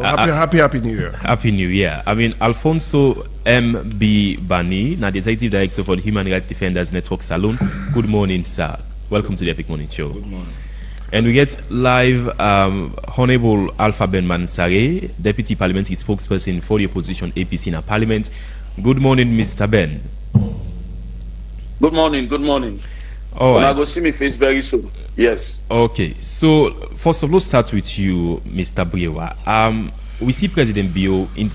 Well, happy New Year. Happy New Year. I mean, Alfonso M.B. Bani, now the Executive Director for the Human Rights Defenders Network Salon. Good morning, sir. Welcome to the Epic Morning Show. Good morning. And we get live Honorable Alpha Ben Mansaray, Deputy Parliamentary Spokesperson for the opposition APC in our Parliament. Good morning, Mr. Ben. Good morning. Good morning. All right. I go see me face very soon. Yes. Okay. So first of all, let's start with you, Mr. Berewa. We see President Bio in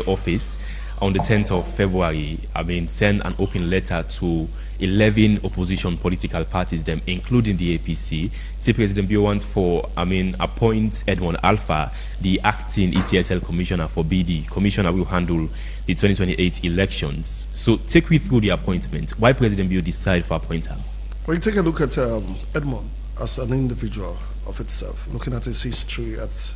office on the 10th of February. I mean, send an open letter to 11 opposition political parties, them including the APC. Say President Bio wants appoint Edmond Alpha, the acting ECSL commissioner for BD. Commissioner will handle the 2028 elections. So take me through the appointment. Why President Bio decide for appoint him? When you take a look at Edmond as an individual of itself, looking at his history at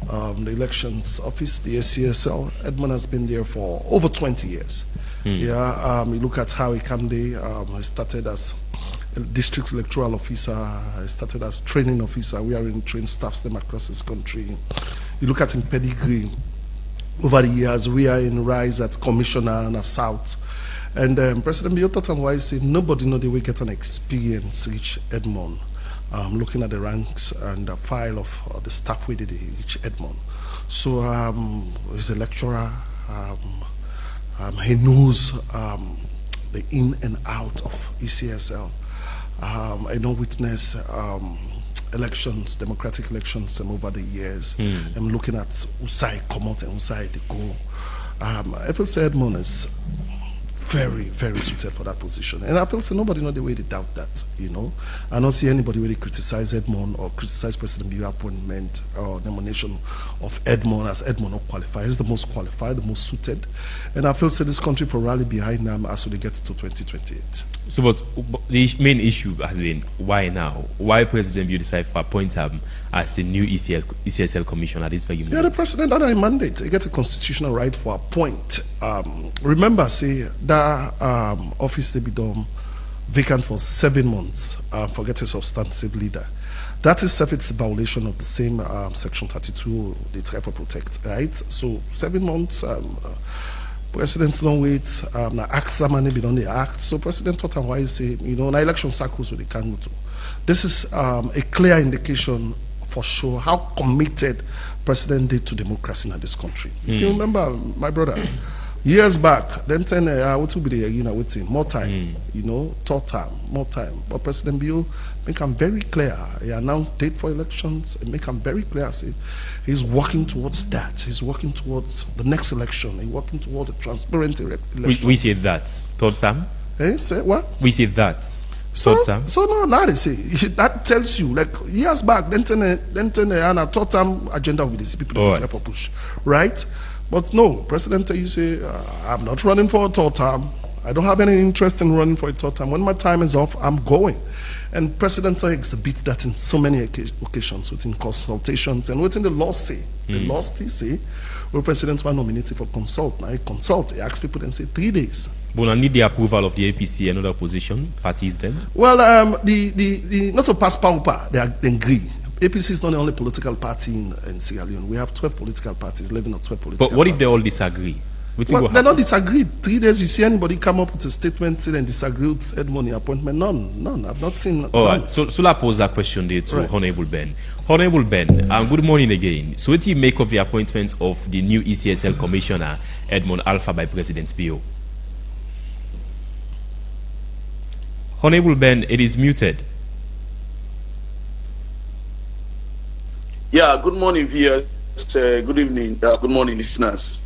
the elections office, the ECSL, Edmond has been there for over 20 years. Yeah, you look at how he came there. He started as a district electoral officer. He started as training officer. We are in trained staffs them across this country. You look at him pedigree over the years. We are in rise at commissioner and a South. And President Bio thought and wise said nobody know the way get an experience reach Edmond. Looking at the ranks and the file of the staff we did reach Edmond. So he's a lecturer. He knows the in and out of ECSL. I know witness elections, democratic elections over the years. I'm looking at Usai come out and Usai they go. I feel say Edmond is very, very suited for that position. And I feel so nobody know the way they doubt that, you know. I don't see anybody really criticize Edmond or criticize President Bio appointment or nomination of Edmond as Edmond not qualified. He's the most qualified, the most suited. And I feel so this country for rally behind them as we get to 2028. So but the main issue has been why now? Why President Bio decide to appoint him as the new ECSL commissioner at this very moment? Yeah, the president had a mandate. He gets a constitutional right for appoint. Remember, say that office they be done vacant for 7 months. Forget a substantive leader. That is it's a violation of the same section 32 they try to protect, right? So 7 months. President don't wait. Now act money be done the act. So President thought and why say now election cycles with the can go to. This is a clear indication for sure how committed President did to democracy in this country. If you remember, my brother, years back, then what will be the waiting more time, third time, more time. But President Bio make him very clear. He announced date for elections and make him very clear. Say he's working towards that. He's working towards the next election. He's working towards a transparent election. We say that third time. Say what? We say that. So now they say that tells you like years back. Then a third term agenda with these people that for push, right? But no, President, you say I'm not running for a third term. I don't have any interest in running for a third term. When my time is off, I'm going. And President exhibit that in so many occasions within consultations and within the law say. The law still say where President was nominated for consult. Now he consult. He asks people and say 3 days. But I need the approval of the APC and other opposition parties then? Well, the not to pass power, they agree. APC is not the only political party in Sierra Leone. We have 12 political parties, 11 or 12 political parties. But what if they all disagree? Well, they're not disagreed. 3 days, you see anybody come up with a statement saying and disagree with Edmond appointment? None. I've not seen. All right. So I pose that question there to Honorable Ben. Honorable Ben, good morning again. So what do you make of the appointment of the new ECSL commissioner, Edmond Alpha, by President Bio? Honorable Ben, it is muted. Yeah, good morning, viewers. Good evening. Good morning, listeners.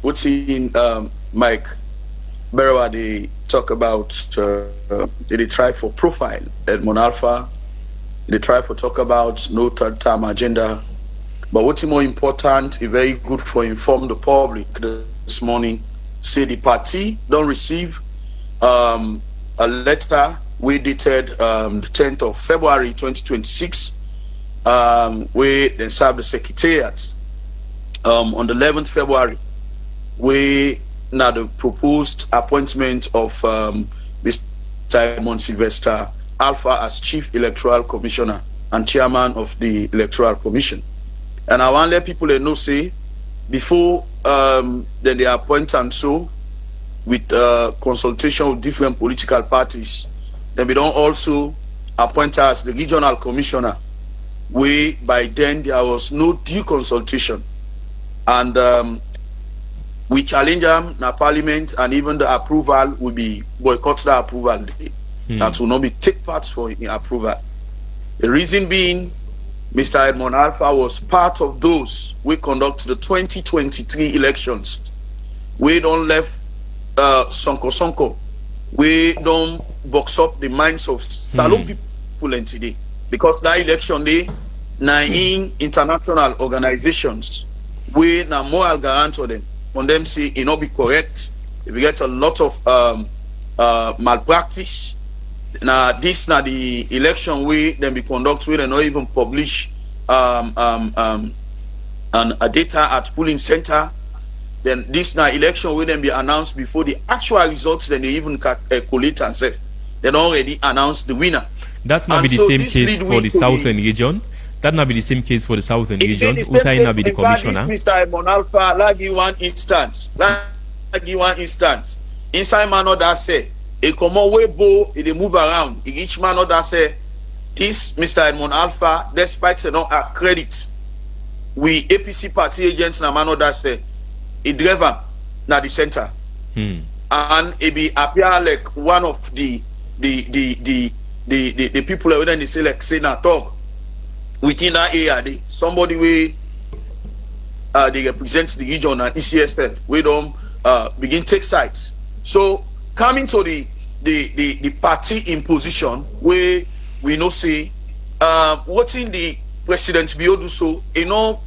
What's in Mike Berewa, they talk about, they try for profile Edmond Alpha, they try for talk about no third term agenda. But what's more important, very good for inform the public this morning, say the party don't receive a letter we dated the 10th of February 2026, where they serve the secretariat. On the 11th February, we now the proposed appointment of Mr. Simon Sylvester Alpha as Chief Electoral Commissioner and chairman of the Electoral Commission. And I want to let people know, say, before then they appoint and so, with consultation with different political parties, then we don't also appoint as the regional commissioner, where by then there was no due consultation. And we challenge them in parliament, and even the approval will be boycott the approval. That will not be take part for approval. The reason being, Mr. Edmond Alpha was part of those who conduct the 2023 elections. We don't left Sonko. We don't box up the minds of Salon people in today. Because that election day, 9 international organizations, we now moral guarantee of them. On them say it not be correct. We get a lot of malpractice. Now this now the election way then be conduct with and not even publish and a data at polling center. Then this now election will then be announced before the actual results. Then they even collate and say they already announced the winner. That might be the same case for the southern region. That might be the same case for the southern region. Usai na be the commissioner. Mr. Monalfa, like you one instance. Inside man that say, a common way bow, they move around. Each man that say, this Mr. Edmond Alpha, despite say not credit, we APC party agents na man that say, a driver na the center, and it be appear like one of the people when they say like senator within that area. Somebody we they represent the region and ECSL. We don't begin take sides. So coming to the party in position where we know say what in the President Bio do so,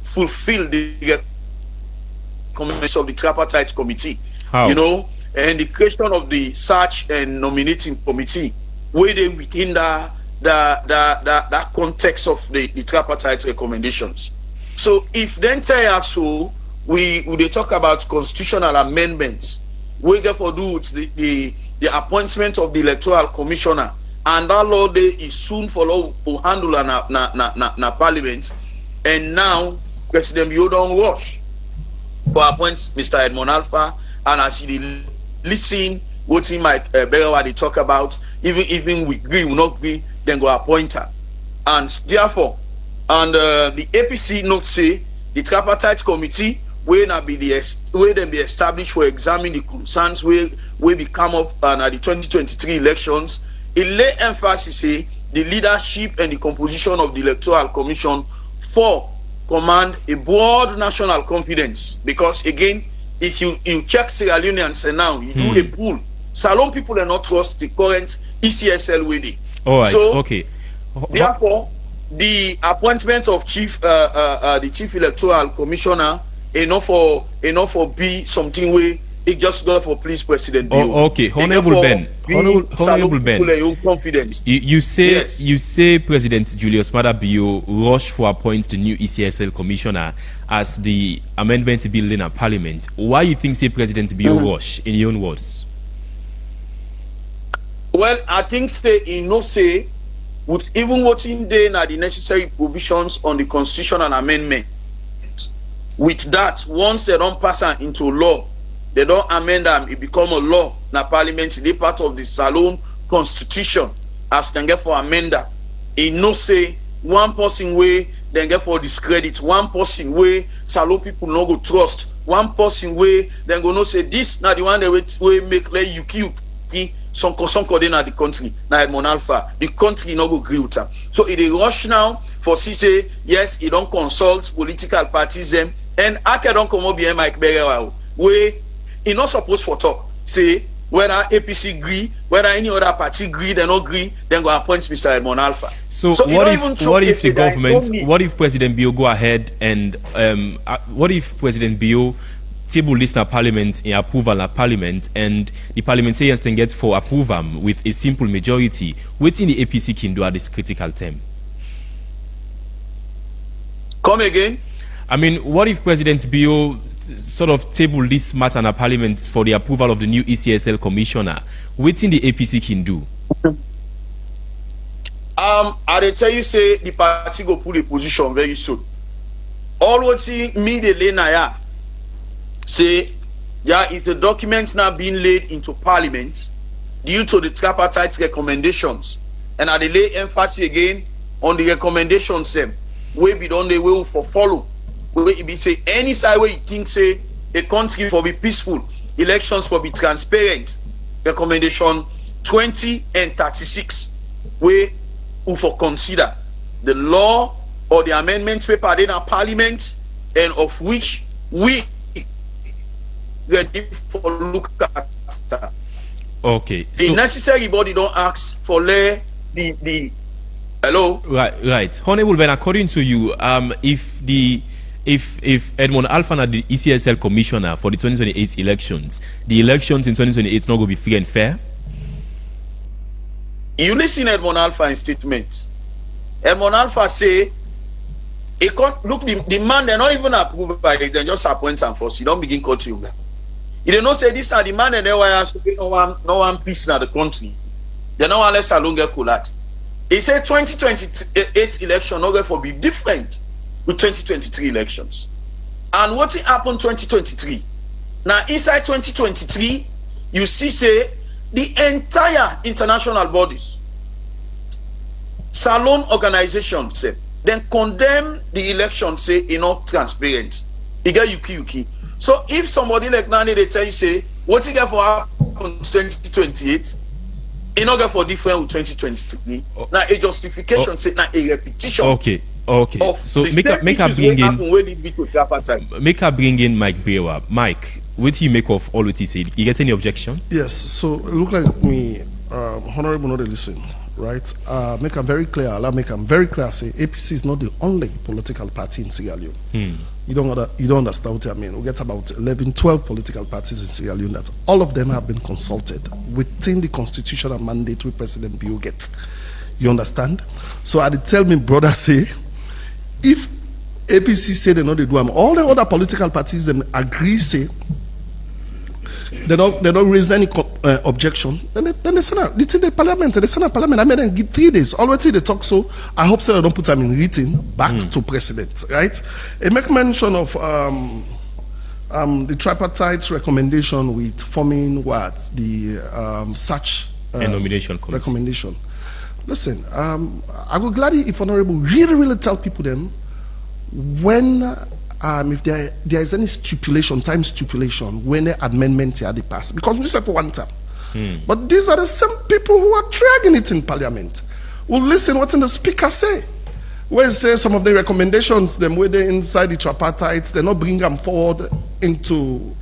fulfill the comments of the tripartite committee. How? And the creation of the search and nominating committee, where they within that context of the tripartite recommendations. So if then tell us so, we talk about constitutional amendments. We therefore do with the appointment of the electoral commissioner, and that law day is soon follow to handle na parliament. And now President Bio don't rush for appoint Mr. Edmond Alpha, and as he listen what he might Berewa they talk about, even we agree, we not agree, then go appoint her. And therefore, and the APC note say the tripartite committee will not be then be established for examining the concerns will be come up at the 2023 elections. It lay emphasis say the leadership and the composition of the electoral commission for command a broad national confidence, because again, if you check Sierra Leone and say now you do a pool, Salon people are not trust the current ECSL way. All right. So, okay. Therefore, the appointment of the chief electoral commissioner enough for be something where it just go for please President Bio. Oh, okay, Honorable Ben. Honorable Ben. Confidence. You say Yes. you say President Julius Maada Bio rushed for appoint the new ECSL commissioner as the amendment bill in a parliament. Why you think say President Bio rush in your own words? Well, I think say with even watching then the necessary provisions on the constitutional amendment. With that, once they don't pass it into law, they don't amend them, it become a law. Now parliament, they part of the Salon constitution as they get for amender. It no say one person way, then get for discredit, one person way, Salon people no go trust, one person way, then go no say this, now the one they way make let you kill some then at the country, now Edmond Alpha, the country no go agree with her. So it is rush now for say yes, it don't consult political parties them, and after don't come up behind Mike Berewa, where he not supposed for talk. Say whether APC agree, whether any other party agree, they not agree, then go appoint Mr. Edmond Alpha. So what if the government, what if President Bio go ahead and what if President Bio table list na parliament in approval na parliament, and the parliamentarians can get for approval with a simple majority? Waiting the APC can do at this critical time. Come again. I mean, what if President Bio sort of table this matter in parliament for the approval of the new ECSL commissioner? Waiting the APC can do. I dey tell you say the party go pull a position very soon. All what me the lane now say, yeah, if the documents now being laid into parliament due to the tripartite recommendations, and I dey lay emphasis again on the recommendations them, we be done the way for follow. We be say any side where you think say a country for be peaceful, elections for be transparent. Recommendation 20 and 36, we for consider the law or the amendments paper in our parliament, and of which we ready for look at. Okay. The necessary body don't ask for the hello. Right. Honorable Ben, according to you, if Edmond Alpha the ECSL commissioner for the 2028 elections, the elections in 2028 not going to be free and fair? You listen Edmond Alpha in statement. Edmond Alpha say, look, the man, they're not even approved by it, they just appoint and force. You don't begin country. You don't know say this are the man and they were no one peace in the country. They no one less alone get collapse. He said 2028 election not going to be different with 2023 elections. And what happened 2023? Now inside 2023, you see say the entire international bodies, salon organizations, then condemn the election, say not transparent. You get yuki. So if somebody like Nani they tell you say what you get for happen 2028, it not get for different with 2023. Now a justification say now a repetition. Okay. So make her bring in Mike Berewa. Mike, what do you make of all what he said? You get any objection? Yes. So it look like me, honorable, not listen, right? Make them very clear. Allow make them very clear. Say APC is not the only political party in Sierra Leone. You don't understand what I mean. We get about 11, 12 political parties in Sierra Leone that all of them have been consulted within the constitutional mandate we President Bio gets. You understand? So I did tell me brother say, if APC say they know they do them, all the other political parties them agree say they don't raise any objection. Then they send out the parliament. They send out parliament. I mean, they give 3 days. Already they talk so. I hope so they don't put them in written back to president, right? They make mention of the tripartite recommendation with forming what the such nomination committee recommendation. Listen, I would gladly, if honorable, really tell people them when if there is any time stipulation when the amendment here they pass, because we said for one time. But these are the same people who are dragging it in parliament. We'll listen what the speaker say. Where he says some of the recommendations, them where they inside the tripartite, they not bring them forward into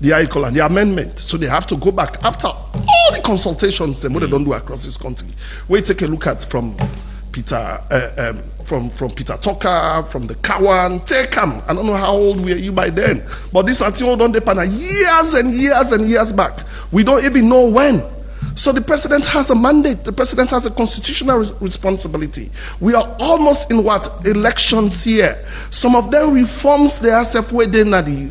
the article and the amendment. So they have to go back after all the consultations them what they don't do across this country. We take a look at from Peter from Peter Tucker, from the Kawan, take them. I don't know how old were you by then, but this until don't depend years and years back. We don't even know when. So the president has a mandate. The president has a constitutional responsibility. We are almost in what elections here. Some of them reforms they are within the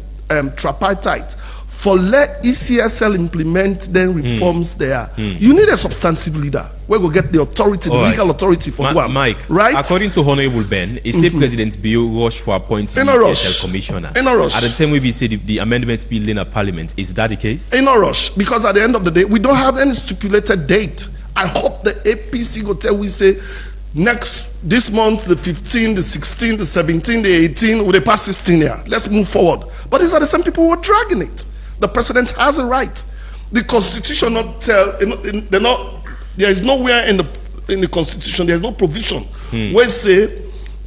tripartite. For let ECSL implement then reforms there. You need a substantive leader. Where go get the authority, the legal authority for one. Mike, right? According to Honorable Ben, he said President Bio rushed for appointing ECSL commissioner. In a rush. At the time we said the amendment bill in a parliament. Is that the case? In a rush, because at the end of the day, we don't have any stipulated date. I hope the APC go tell we say this month, the 15th, the 16th, the 17th, the 18th, with the past 16 year. Let's move forward. But these are the same people who are dragging it. The president has a right. The constitution not tell. There is nowhere in the constitution. There is no provision where say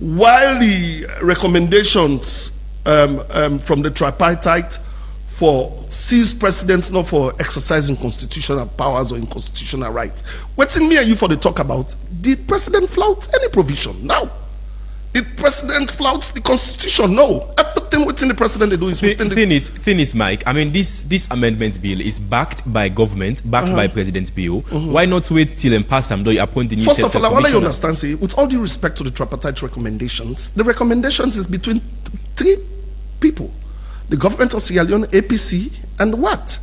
while the recommendations from the tripartite for seized presidents not for exercising constitutional powers or in constitutional rights. What's in me and you for the talk about? Did president flout any provision? No. Did president flouts the constitution? No. Everything within the president they do is within the thing is, Mike, I mean this amendment bill is backed by government, backed by President Bio. Why not wait till and pass them though you appoint the new First of all, I want you commissioner? understand, see, with all due respect to the tripartite recommendations, the recommendations is between 3 people. The government of Sierra Leone, APC, and what?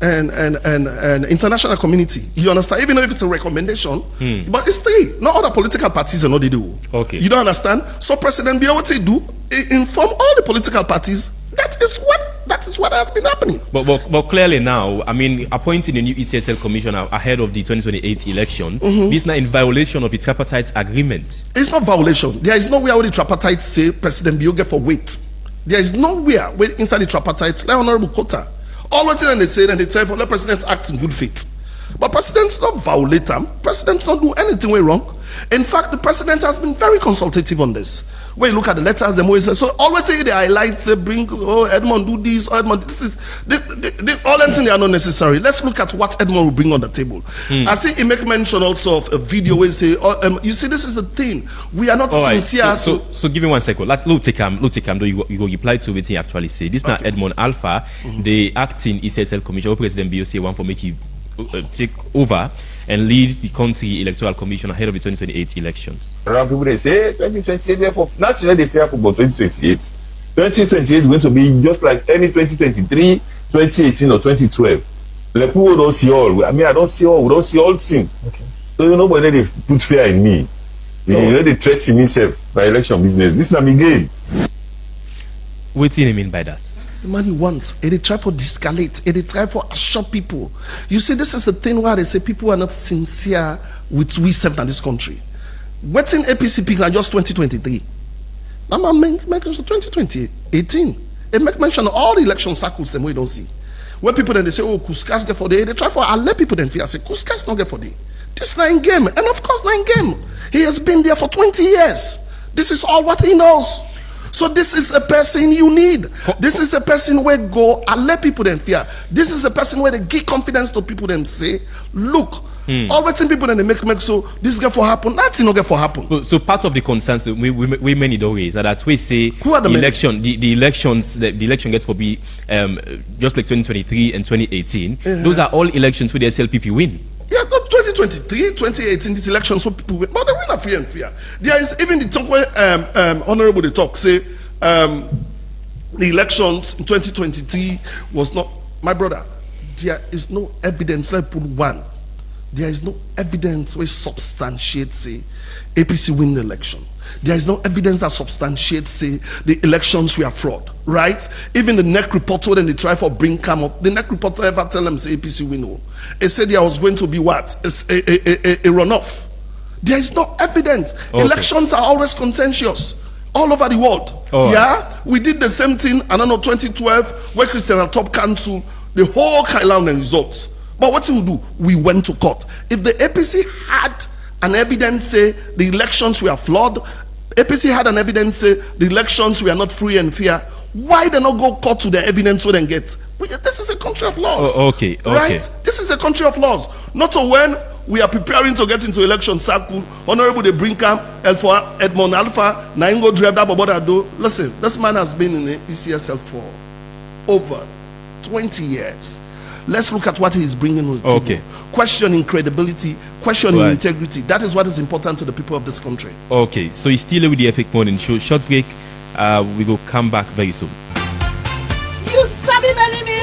and international community. You understand? Even if it's a recommendation, but it's three. Not other political parties and what they do. Okay. You don't understand? So President Biya, what they do, inform all the political parties. That is what has been happening. But clearly now, I mean, appointing a new ECSL commissioner ahead of the 2028 election, this is not in violation of the tripartite agreement. It's not violation. There is nowhere where the tripartite say President Biya get for wait. There is nowhere where inside the tripartite, like Honorable Kota, all the things they say, and they tell for the president act in good faith. But president's not violate them. President not do anything wrong. In fact, the president has been very consultative on this. When you look at the letters, them always say, so always they highlight, they bring, Edmond do this, Edmond, this is, all them things they are not necessary. Let's look at what Edmond will bring on the table. I see he make mention also of a video where he say, you see, this is the thing. We are not sincere. So give me 1 second. Look, take him, though you go reply to what he actually say. This now Edmond Alpha, the acting ECSL commissioner, President BOC one for make you take over and lead the country electoral commission ahead of the 2028 elections. Around people they say 2028, therefore, not really fear for 2028. 2028 is going to be just like any 2023, 2018, or 2012. Like people don't see all. I mean, I don't see all. We don't see all things. Okay. So nobody they put fear in me. They threaten himself by election business. This is not my game. What do you mean by that? The man he wants. They try for de-escalate. They try for assure people. You see, this is the thing where they say people are not sincere with we serve in this country. Waiting APC people are just 2023. I'm making 2018. They make mention of all the election circles them we don't see. When people then they say, oh, Kuskas get for day, they try for I let people then fear. I say, Kuskas not get for day. This 9 game. And of course 9 game. He has been there for 20 years. This is all what he knows. So this is a person you need. This is a person where go and let people then fear. This is a person where they give confidence to people then say, look, all waiting people then they make so this get for happen, nothing not get for happen. So part of the concerns we many don't raise that we say who are the election the election gets for be just like 2023 and 2018. Those are all elections where the SLPP win. Yeah, not 2023, 2018, these elections, so people win. But they win a free and fair. There is even the talk where Honorable they talk, say the elections in 2023 was not, my brother, there is no evidence, let me put one. There is no evidence which substantiates, say, APC win the election. There is no evidence that substantiates, say, the elections were fraud, right? Even the NEC report, when they try for bring come up, the NEC report ever tell them, say, APC win. It said there was going to be what? A runoff. There is no evidence. Okay. Elections are always contentious all over the world. We did the same thing, I don't know, 2012, where Christian Top cancelled the whole Kailan results. But what we do? We went to court. If the APC had an evidence say the elections were flawed, APC had an evidence say the elections were not free and fair, why they not go court to the evidence so they get? This is a country of laws. Okay. Right? This is a country of laws. Not so when we are preparing to get into election cycle, Honorable the Brinkham, Edmond Alpha, Naingo Drebda Bobodado. Listen, this man has been in the ECSL for over 20 years. Let's look at what he is bringing to the table. Questioning credibility, questioning integrity. That is what is important to the people of this country. Okay, so he's still with the Epic Morning Show. Short break. We will come back very soon. You sabi many me?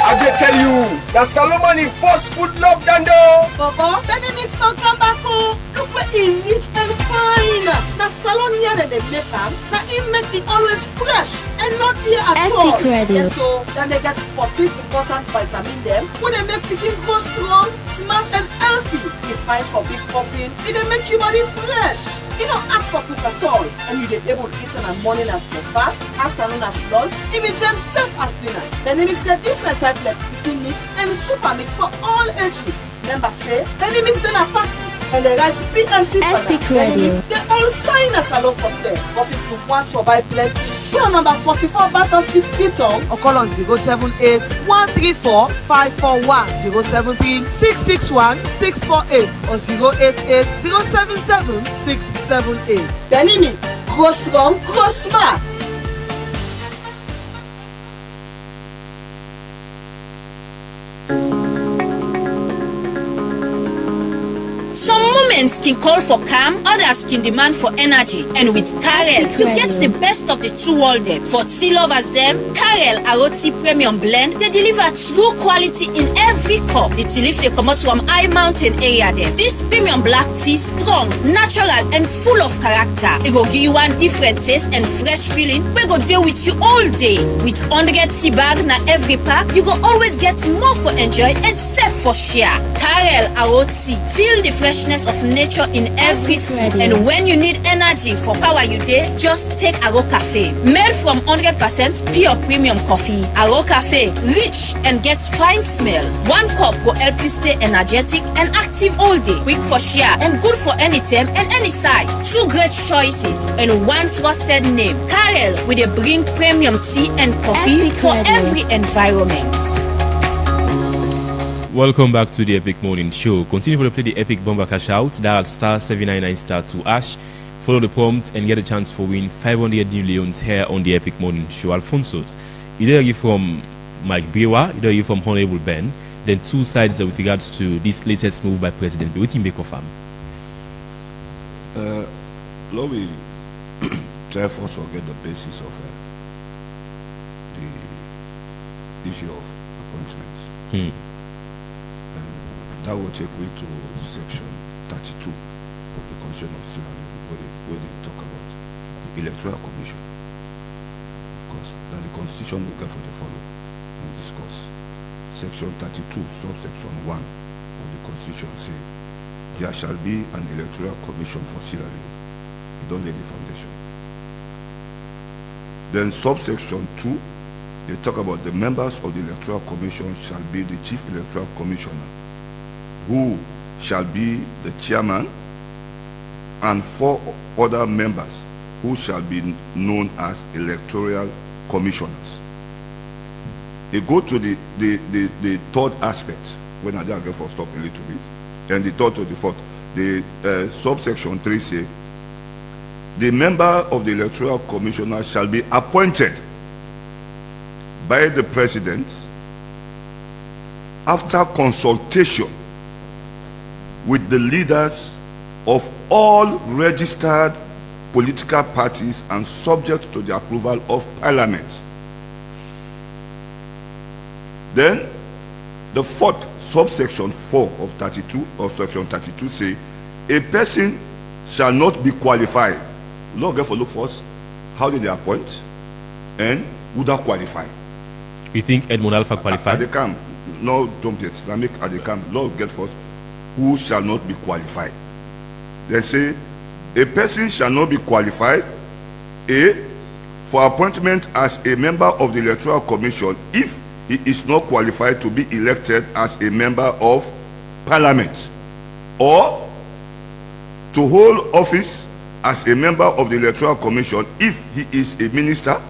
I can tell you, that Solomon in first food love Dando. Baba, Benny Mix don't come back home. Look where he rich and fine. Now salon here that they make them. Now he make it always fresh and not here at all. Yes, so then they get 14 important vitamin them. When they make picking go strong, smart and healthy. They fine for big person. They make your body fresh. You don't ask for cook at all. And you they able to eat in the morning as breakfast, afternoon as lunch, even time safe as dinner. Benny Mix get different type like picking mix and super mix for all ages. Remember say, Benny Mix in a packet. And they write PLC Benny Mix, they all sign us along for sale. But if you want to buy plenty, go on number 44 Battle Street, Freetown, or call on 078 134 541 073 661 648 or 088 077 678. Benny Mix, grow strong, grow smart. Some moments can call for calm, others can demand for energy. And with Karel, you get the best of the two worlds them. For tea lovers them, Karel Aroti Premium Blend, they deliver true quality in every cup. The tea leaf they come out from high mountain area them. This premium black tea strong, natural and full of character. It go give you one different taste and fresh feeling. We go deal with you all day. With 100 tea bag na every pack, you go always get more for enjoy and safe for share. Karel Aroti, feel the freshness of nature in every sip. And when you need energy for power you day, just take Aro Cafe. Made from 100% pure premium coffee. Aro Cafe, rich and gets fine smell. One cup will help you stay energetic and active all day. Quick for share and good for any time and any side. Two great choices and one trusted name. Karel with a bring premium tea and coffee for every environment. Welcome back to the Epic Morning Show. Continue to play the Epic Bomber Cash Out. Dial star 799 star 2 hash. Follow the prompt and get a chance for win 500 new leons here on the Epic Morning Show. Alfonso's. Either you from Mike Berewa, either you from Honorable Ben. Then two sides with regards to this latest move by President. What do you make of him? Let me try first forget the basis of the issue of appointments. And that will take me to section 32 of the Constitution of Sierra Leone, where they talk about the Electoral Commission. Because then the Constitution will get for the following in this course. Section 32, subsection 1 of the Constitution say, there shall be an Electoral Commission for Sierra Leone. You don't lay the foundation. Then subsection 2, they talk about the members of the Electoral Commission shall be the Chief Electoral Commissioner, who shall be the chairman, and 4 other members who shall be known as electoral commissioners. They go to the third aspect, when I get for stop a little bit, and the third to the fourth. The subsection 3 say, the member of the electoral commissioner shall be appointed by the president after consultation with the leaders of all registered political parties and subject to the approval of Parliament. Then the fourth subsection 4 of 32 of section 32 say, a person shall not be qualified. Lord, get for look first. How did they appoint? And would that qualify? You think Edmond Alpha qualified? At the camp, no, don't get Islamic at the camp. Lord, get first. Who shall not be qualified? They say, a person shall not be qualified, A, for appointment as a member of the Electoral Commission if he is not qualified to be elected as a member of Parliament, or to hold office as a member of the Electoral Commission if he is a minister,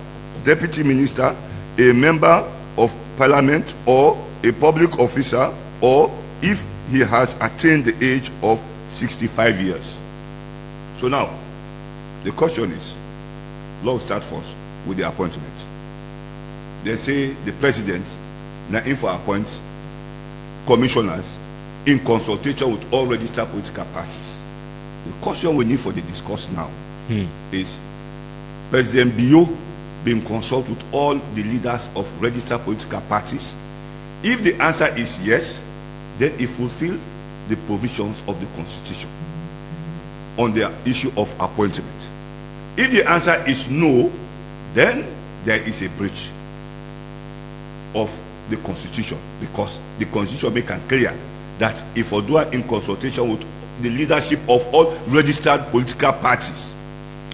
deputy minister, a member of Parliament, or a public officer, or if he has attained the age of 65 years. So now, the question is, let's start first with the appointment. They say the president now in for appoint commissioners in consultation with all registered political parties. The question we need for the discourse now is President Bio being consulted with all the leaders of registered political parties. If the answer is yes, then it fulfills the provisions of the Constitution on the issue of appointment. If the answer is no, then there is a breach of the Constitution, because the Constitution makes it clear that if we do it in consultation with the leadership of all registered political parties.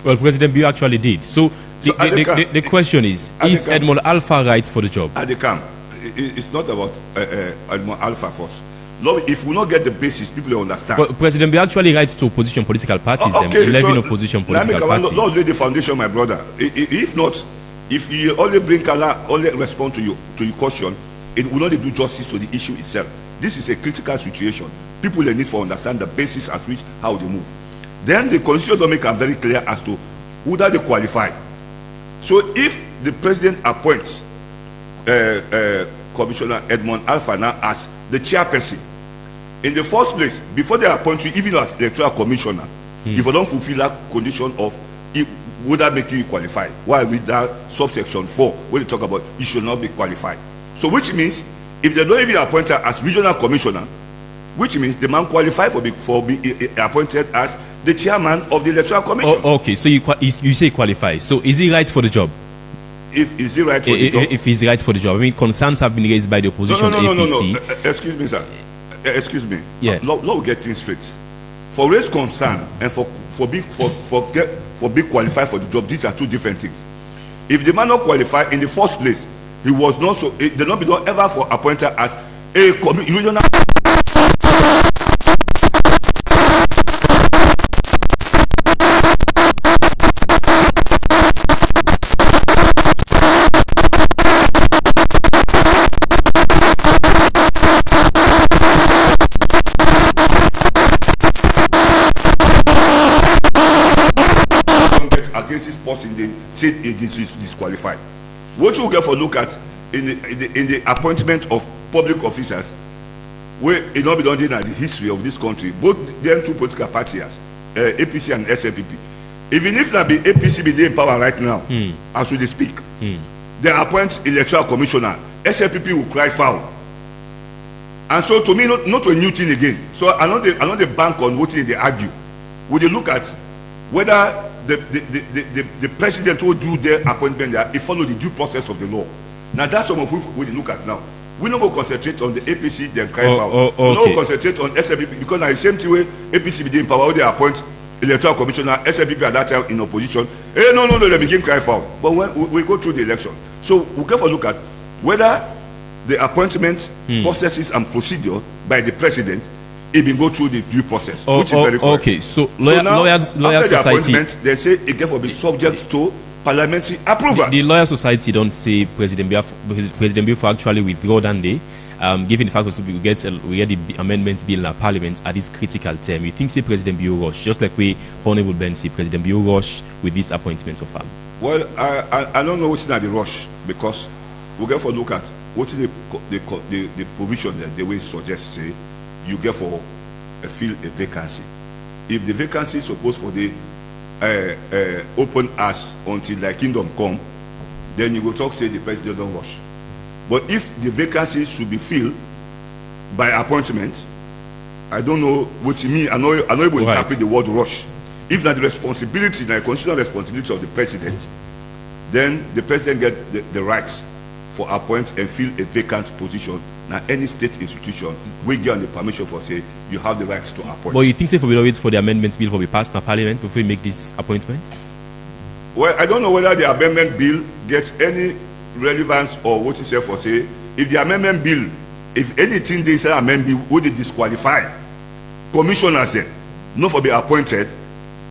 Well, President Bio actually did. So the question is Edmond Alpha right for the job? At the camp, it's not about Edmond Alpha first. Lord, if we not get the basis, people will understand. But President Bio actually writes to opposition political parties, okay, 11 opposition political parties. Lord, lay the foundation, my brother. If not, if you only bring Allah, only respond to your question, it will not do justice to the issue itself. This is a critical situation. People need to understand the basis at which how they move. Then the Constitution don't make it very clear as to who that they qualify. So if the president in the first place, before they appoint you, even as electoral commissioner, if you don't fulfill that condition of it, would that make you qualify? Why with that subsection 4, when you talk about you should not be qualified? So which means if they don't even appoint her as regional commissioner, which means the man qualified for being appointed as the chairman of the electoral commission. Okay, so you say qualify. So is he right for the job? Is he right for the job? If he's right for the job, I mean, concerns have been raised by the opposition. No. Excuse me, sir. Excuse me. Yeah. Let me get things straight. For raise concern and for being qualified for the job, these are two different things. If the man not qualified in the first place, he was not so. They not be done ever for appointed as a regional. In the state agency is disqualified. What you get for look at in the appointment of public officers, where it not be done in the history of this country, both them two political parties, APC and SLPP. Even if that be APC be in power right now, as we speak, they appoint electoral commissioner, SLPP will cry foul. And so to me, not a new thing again. So I know the bank on what they argue. Would they look at whether the president who do their appointment there, he follow the due process of the law. Now that's some of what we look at now. We don't go concentrate on the APC, then cry foul. We don't concentrate on SLPP because now the same thing way APC be in power, they appoint electoral commissioner, SLPP at that time in opposition. No, they begin cry foul. But when we go through the election, so we get for look at whether the appointment processes and procedure by the president even go through the due process, which is very correct. Okay, so lawyer society, they say it can be subject to parliamentary approval. The lawyer society don't say President Biafra actually withdraw that day, given the fact that we get the amendment bill in our parliament at this critical time. You think say President Biafra rush, just like we Honorable Ben say President Biafra rush with this appointment of him? Well, I don't know what's not the rush, because we get for look at what is the provision that the way suggest say you get for fill a vacancy. If the vacancy is supposed for the open as until the kingdom come, then you go talk say the president don't rush. But if the vacancy should be filled by appointment, I don't know what you mean. I know you will interpret the word rush. If not the responsibility, the constitutional responsibility of the president, then the president get the rights for appoint and fill a vacant position. Now any state institution will get the permission for say you have the rights to appoint. But you think say we wait for the amendment bill for be passed in parliament before we make this appointment? Well, I don't know whether the amendment bill gets any relevance or what you say for say if the amendment bill, if anything they say amendment would they disqualify commissioners then not for be appointed,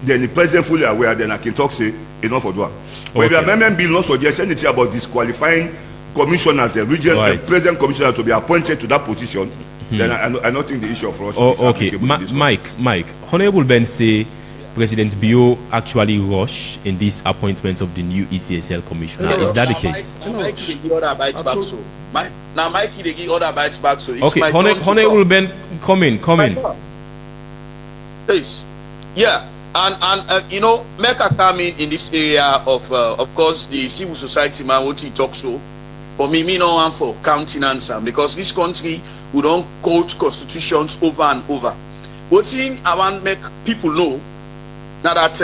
then the president fully aware, then I can talk say enough for that. But if the amendment bill not suggest anything about disqualifying commissioners, the region, the president commissioner to be appointed to that position, then I don't think the issue of rush is applicable. Mike, Honorable Ben say President Bio actually rush in this appointment of the new ECSL commissioner. Is that the case? Mikey, they give other bites back, so. Now, Mikey, they give other bites back, so. Okay, Honorable Ben, come in. Please. Yeah, and you know, make a comment in this area of course, the civil society man, what he talks so. For me no one for countenance because this country we don't quote constitutions over and over. But thing I want to make people know now that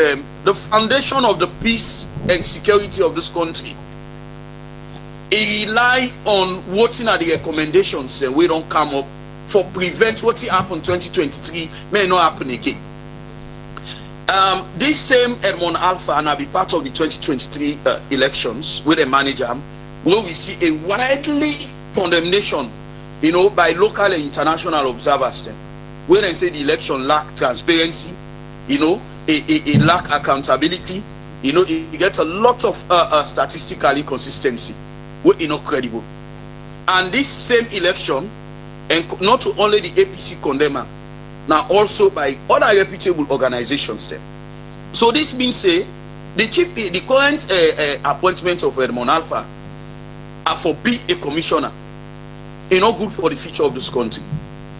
the foundation of the peace and security of this country it rely on what are the recommendations we don't come up for prevent what happened 2023 may not happen again. This same Edmond Alpha and I'll be part of the 2023 elections with a manager. Where we see a widely condemnation, you know, by local and international observers, then, where they say the election lack transparency, you know, it lack accountability, you know, it gets a lot of statistical inconsistency, which is not credible. And this same election, and not only the APC condemner, now also by other reputable organizations, then. So this means say the current appointment of Edmond Alpha for be a commissioner is not good for the future of this country.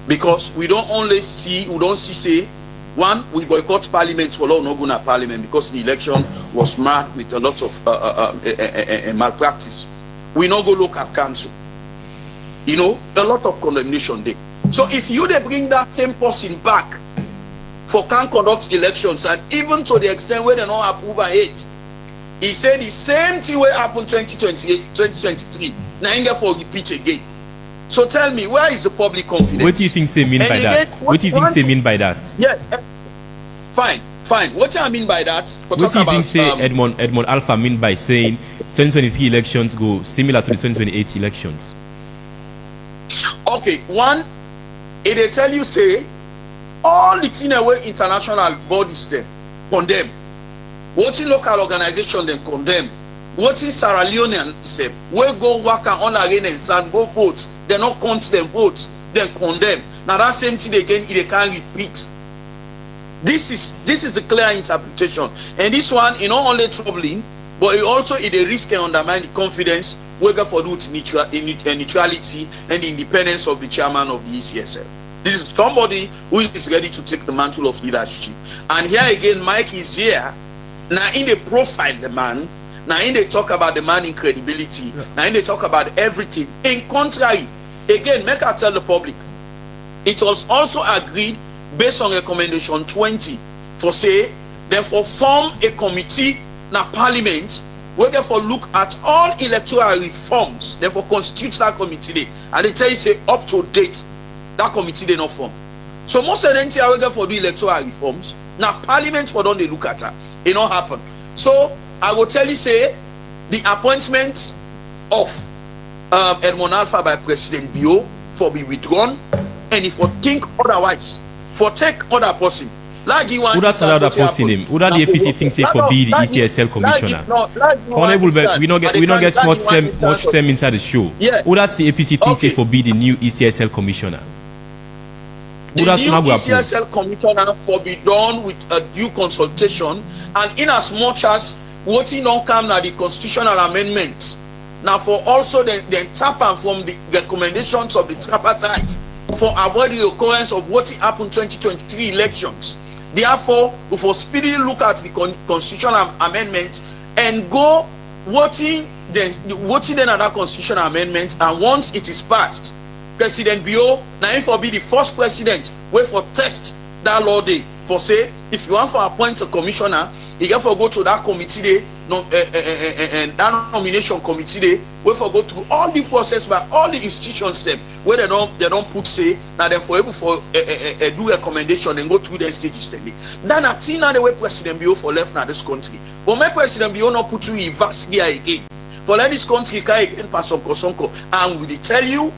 because we don't see say one, we boycott parliament for law not going to parliament because the election was marked with a lot of malpractice. We not go look at council. A lot of condemnation there. So if you they bring that same person back for can conduct elections, and even to the extent where they not approve and hate, he said the same thing will happen 2028, 2023. Now he get for repeat again. So tell me, where is the public confidence? What do you think they mean by that? What do you think they mean by that? Yes, fine. What do I mean by that? What do you think say Edmond Alpha mean by saying 2023 elections go similar to the 2028 elections? Okay, one, they tell you say all the thing away international bodies them condemn. What in local organization them condemn. What in Sierra Leone say we go work on arena and go vote, they not count them votes, then condemn. Now that same thing again, they can't repeat. This is a clear interpretation, and this one not only troubling, but it also a risk and undermine the confidence we got for neutrality and the independence of the chairman of the ECSL. This is somebody who is ready to take the mantle of leadership. And here again, Mike is here. Now in the profile the man, now in they talk about the man in credibility, now in they talk about everything. In contrary, again, make I tell the public, it was also agreed based on recommendation 20 for say, therefore form a committee na parliament we therefore look at all electoral reforms, therefore constitute that committee there, and they tell you say up to date that committee they not form. So most of them we therefore do electoral reforms now parliament for don't they look at it not happen. So I will tell you say the appointment of Edmond Alpha by President Bio for be withdrawn, and if you think otherwise for take other person like you want who that's another person him who that the APC thinks say for be the ECSL commissioner. Honorable, we not get much time inside the show. Who that's the APC thinks say for be the new ECSL commissioner. The new ECSL commissioner for be done with a due consultation, and in as much as what in don't come now the constitutional amendment now for also then tap and from the recommendations of the tripartite for avoid the occurrence of what happened 2023 elections. Therefore, we for speedily look at the constitutional amendment and go voting then another constitutional amendment, and once it is passed, President Bio now he for be the first president wait for test that law day for say if you want to appoint a commissioner, you have to go to that committee day, and that nomination committee day, wait for go through all the process by all the institutions them where they don't put say now they for able for do recommendation and go through the stages them. Then I think now the way President Bio for left now this country, but my President Bio not put you in vast gear again for let this country carry again pass some Kosonko, and we tell you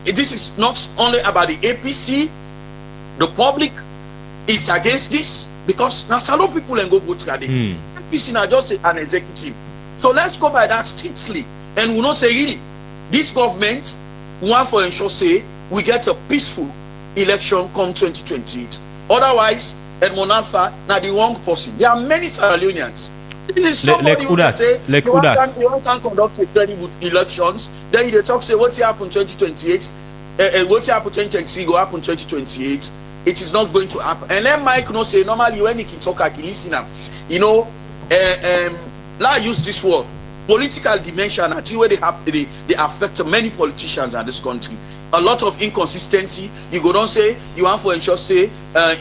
this is not only about the APC, the public. It's against this because now some people and go vote today. APC now just an executive. So let's go by that strictly, and we not say really this government want for ensure say we get a peaceful election come 2028. Otherwise, Edmond Alpha now the wrong person. There are many Sierra Leoneans. This is somebody who say you can conduct a credible elections. Then they talk say what happen 2028, what happen 2023 go happen 2028. It is not going to happen. And then Mike no say normally when he can talk I can listen him. Let's use this word political dimension. Until where they affect many politicians in this country. A lot of inconsistency. You go don't say you want for ensure say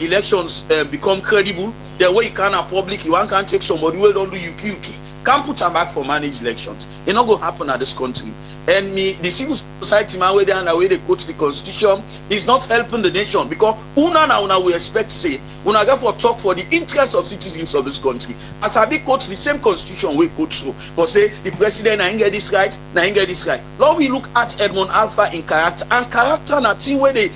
elections become credible. The way you can a public, you can't take somebody who don't do UQ. Can't put them back for managed elections. It's not going to happen at this country. And the civil society man where they and the way they quote the constitution is not helping the nation, because una we expect say una go for talk for the interest of citizens of this country. As I be quote the same constitution we quote so, but say the president na get this right, Now we look at Edmond Alpha in character, and character na thing where then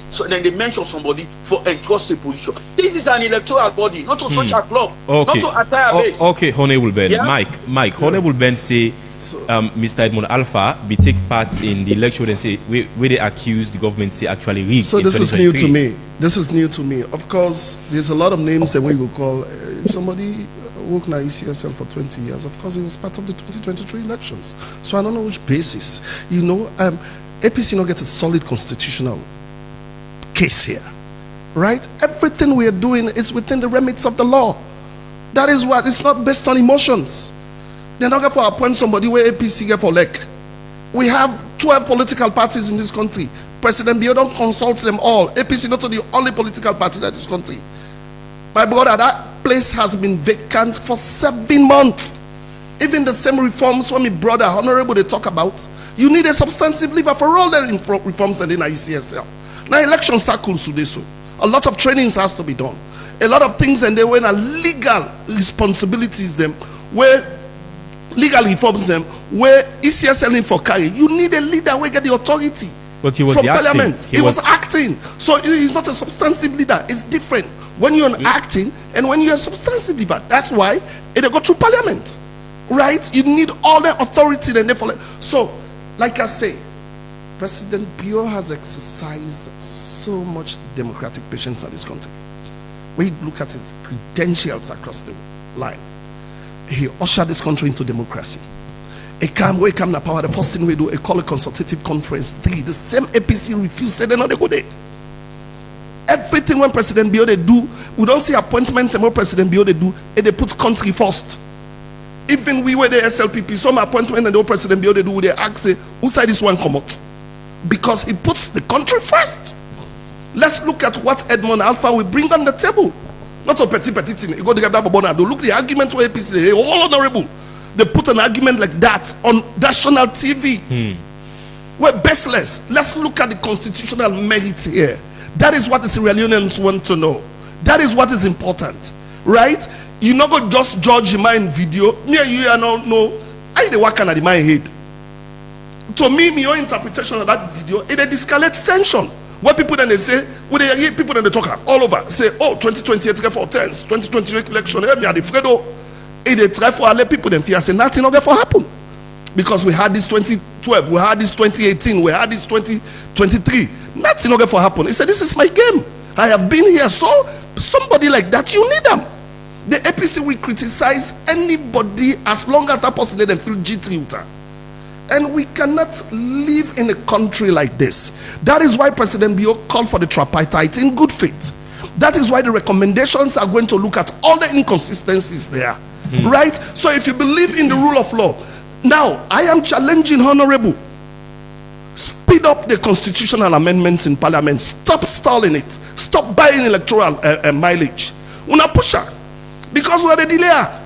they mention somebody for entrust a position. This is an electoral body, not a social club, not to attire base. Okay, Honorable Ben, yeah? Mike, Honorable Ben say. Mr. Edmond Alpha be take part in the election and say where they accuse the government say actually rigged. So this is new to me. This is new to me. Of course, there's a lot of names that we will call. If somebody worked na ECSL for 20 years, of course, he was part of the 2023 elections. So I don't know which basis. APC not get a solid constitutional case here, right? Everything we are doing is within the remits of the law. That is what, it's not based on emotions. They're not going to appoint somebody where APC get for leg. We have 12 political parties in this country. President Bio don't consult them all. APC not the only political party in this country. My brother, that place has been vacant for 7 months. Even the same reforms when my brother Honorable they talk about, you need a substantive lever for all the reforms and in ECSL. Now election cycles today, so a lot of trainings has to be done. A lot of things and they were legal responsibilities them where legal reforms them where ECSL in for carry. You need a leader who get the authority. But he was from acting. Parliament. He was acting. So he's not a substantive leader. It's different when you're acting and when you're a substantive leader. That's why it go through Parliament, right? You need all the authority and therefore. So, like I say, President Bio has exercised so much democratic patience in this country. When you look at his credentials across the line, he ushered this country into democracy. He come na power. The first thing we do, call a consultative conference. The same APC refused, said they're not a good day. Everything when President Bio they do, we don't see appointments and what President Bio they do, and they put country first. Even we were the SLPP, some appointment and the President Bio they do, they ask, say, who side this one come out? Because he puts the country first. Let's look at what Edmond Alpha will bring on the table. Not a petty thing. You go to get that look the argument where APC, they all honorable. They put an argument like that on national TV. We're baseless. Let's look at the constitutional merit here. That is what the Sierra Leoneans want to know. That is what is important, right? You not go just judge my video. Me and you are not know. I the work at my head. To me, your interpretation of that video, it escalates tension. What people then they say, when they hear people then they talk all over, say, oh, 2028 for 10s, 2028 election, me are the Fredo. They try for let people then fear say nothing not going to happen. Because we had this 2012, we had this 2018, we had this 2023. Nothing not going to happen. He said, this is my game. I have been here. So somebody like that, you need them. The APC will criticize anybody as long as that person let them feel G3. And we cannot live in a country like this. That is why President Bio called for the tripartite in good faith. That is why the recommendations are going to look at all the inconsistencies there. Right? So if you believe in the rule of law, now I am challenging Honorable. Speed up the constitutional amendments in Parliament. Stop stalling it. Stop buying electoral mileage. Una pusher. Because we are the delay.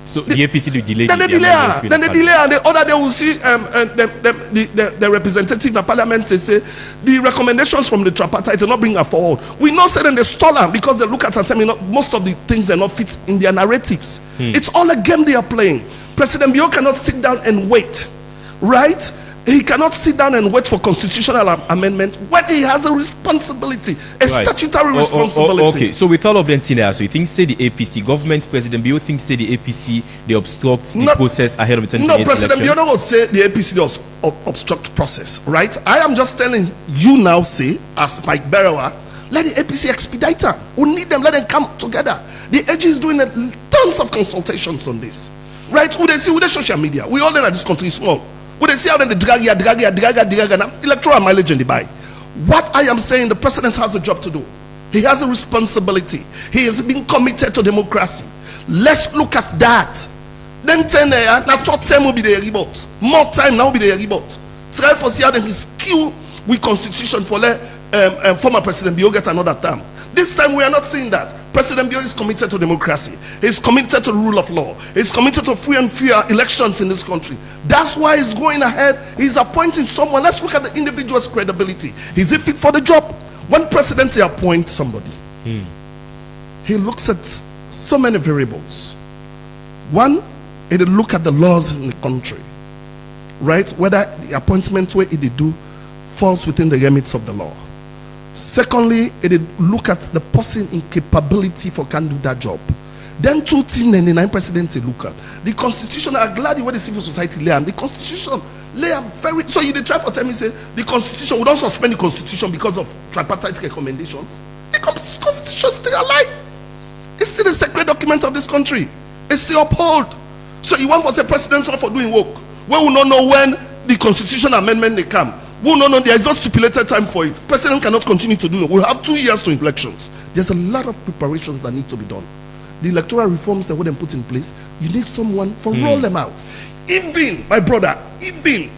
So the APC will delay. Then they delay, and the other day will see the representative in the Parliament. They say the recommendations from the tripartite do not bring her forward. We know say then they stall her because they look at and tell me most of the things are not fit in their narratives. It's all a game they are playing. President Bio cannot sit down and wait, right? He cannot sit down and wait for constitutional amendment when he has a responsibility, statutory responsibility. Okay, so with all of them there, so you think say the APC government, President Bio thinks say the APC they obstruct the process ahead of the 2028 No, President Bio will say the APC they obstruct process, right? I am just telling you now, say as Mike Berewa, let the APC expedite them. We need them, let them come together. The AG is doing tons of consultations on this, right? Who they see with the social media? We all know that this country is small. When they see how they drag electoral mileage in the buy. What I am saying, the president has a job to do. He has a responsibility. He has been committed to democracy. Let's look at that. Then 10 now top 10 will be the rebut. More time now will be the rebut. Try for see how they skill with constitution for let former President Bio get another term. This time we are not seeing that. President Bio is committed to democracy. He's committed to the rule of law. He's committed to free and fair elections in this country. That's why he's going ahead. He's appointing someone. Let's look at the individual's credibility. Is he fit for the job? When president appoints somebody, he looks at so many variables. One, he look at the laws in the country, right? Whether the appointment where he do falls within the remits of the law. Secondly, it look at the person incapability for can do that job. Then 299 president look at the constitution. I'm glad where the civil society lay and the constitution lay very. So you try for tell me say the constitution we don't suspend the constitution because of tripartite recommendations. The constitution is still alive. It's still a sacred document of this country. It's still upheld. So you want for say president for doing work. We will not know when the constitution amendment they come. No, there is no stipulated time for it. President cannot continue to do it. We have 2 years to elections. There's a lot of preparations that need to be done. The electoral reforms that were then put in place, you need someone for roll them out. Even, my brother, even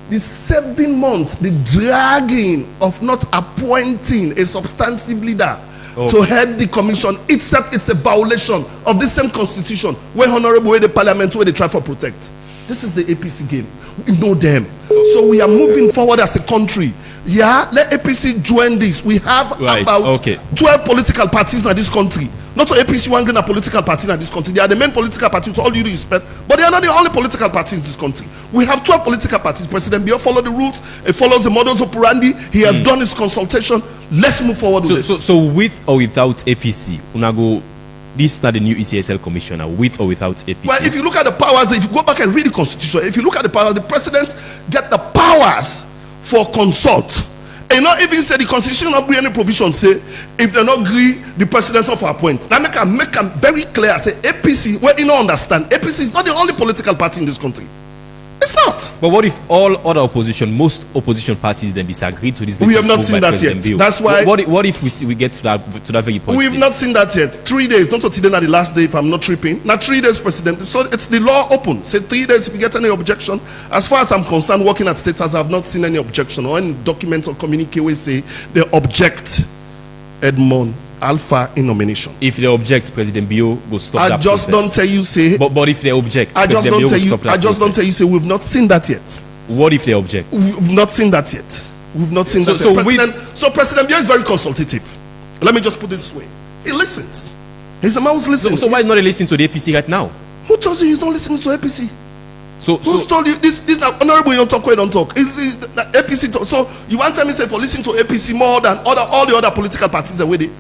the 7 months, the dragging of not appointing a substantive leader to head the commission itself, it's a violation of the same constitution where honorable the parliament where they try for protect. This is the APC game. We know them. So we are moving forward as a country. Yeah, let APC join this. We have about 12 political parties in this country. Not to APC one green a political party in this country. They are the main political party, with all due respect, but they are not the only political party in this country. We have 12 political parties. President Biyo follows the rules. He follows the modus operandi. He has done his consultation. Let's move forward with this. So with or without APC, Unago, this is not the new ECSL commissioner, with or without APC. Well, if you look at the powers, if you go back and read the constitution, if you look at the powers, the president get the powers for consult. And not even say the constitution not bring any provision say if they not agree the president of appoint. Now make them very clear. Say APC, where you don't understand, APC is not the only political party in this country. It's not. But what if all other opposition, most opposition parties then disagree to this? We have not seen that yet. That's why. What if we get to that very point? We have not seen that yet. 3 days, not today, not the last day. If I'm not tripping, now 3 days, President. So it's the law open. Say 3 days. If you get any objection, as far as I'm concerned, working at State House, I have not seen any objection or any document or communique where say they object Edmond Alpha in nomination. If they object, President Biyo will stop that process. I just don't tell you say. But if they object, I just don't tell you. I just don't tell you say we've not seen that yet. What if they object? We've not seen that yet. We've not seen that yet. So President Biyo is very consultative. Let me just put it this way. He listens. He's the man who's listening. So why is not listening to the APC right now? Who told you he's not listening to APC? Who's told you this? This now honorable you don't talk, we don't talk. APC talk. So you want to tell me say for listening to APC more than all the other political parties that with it?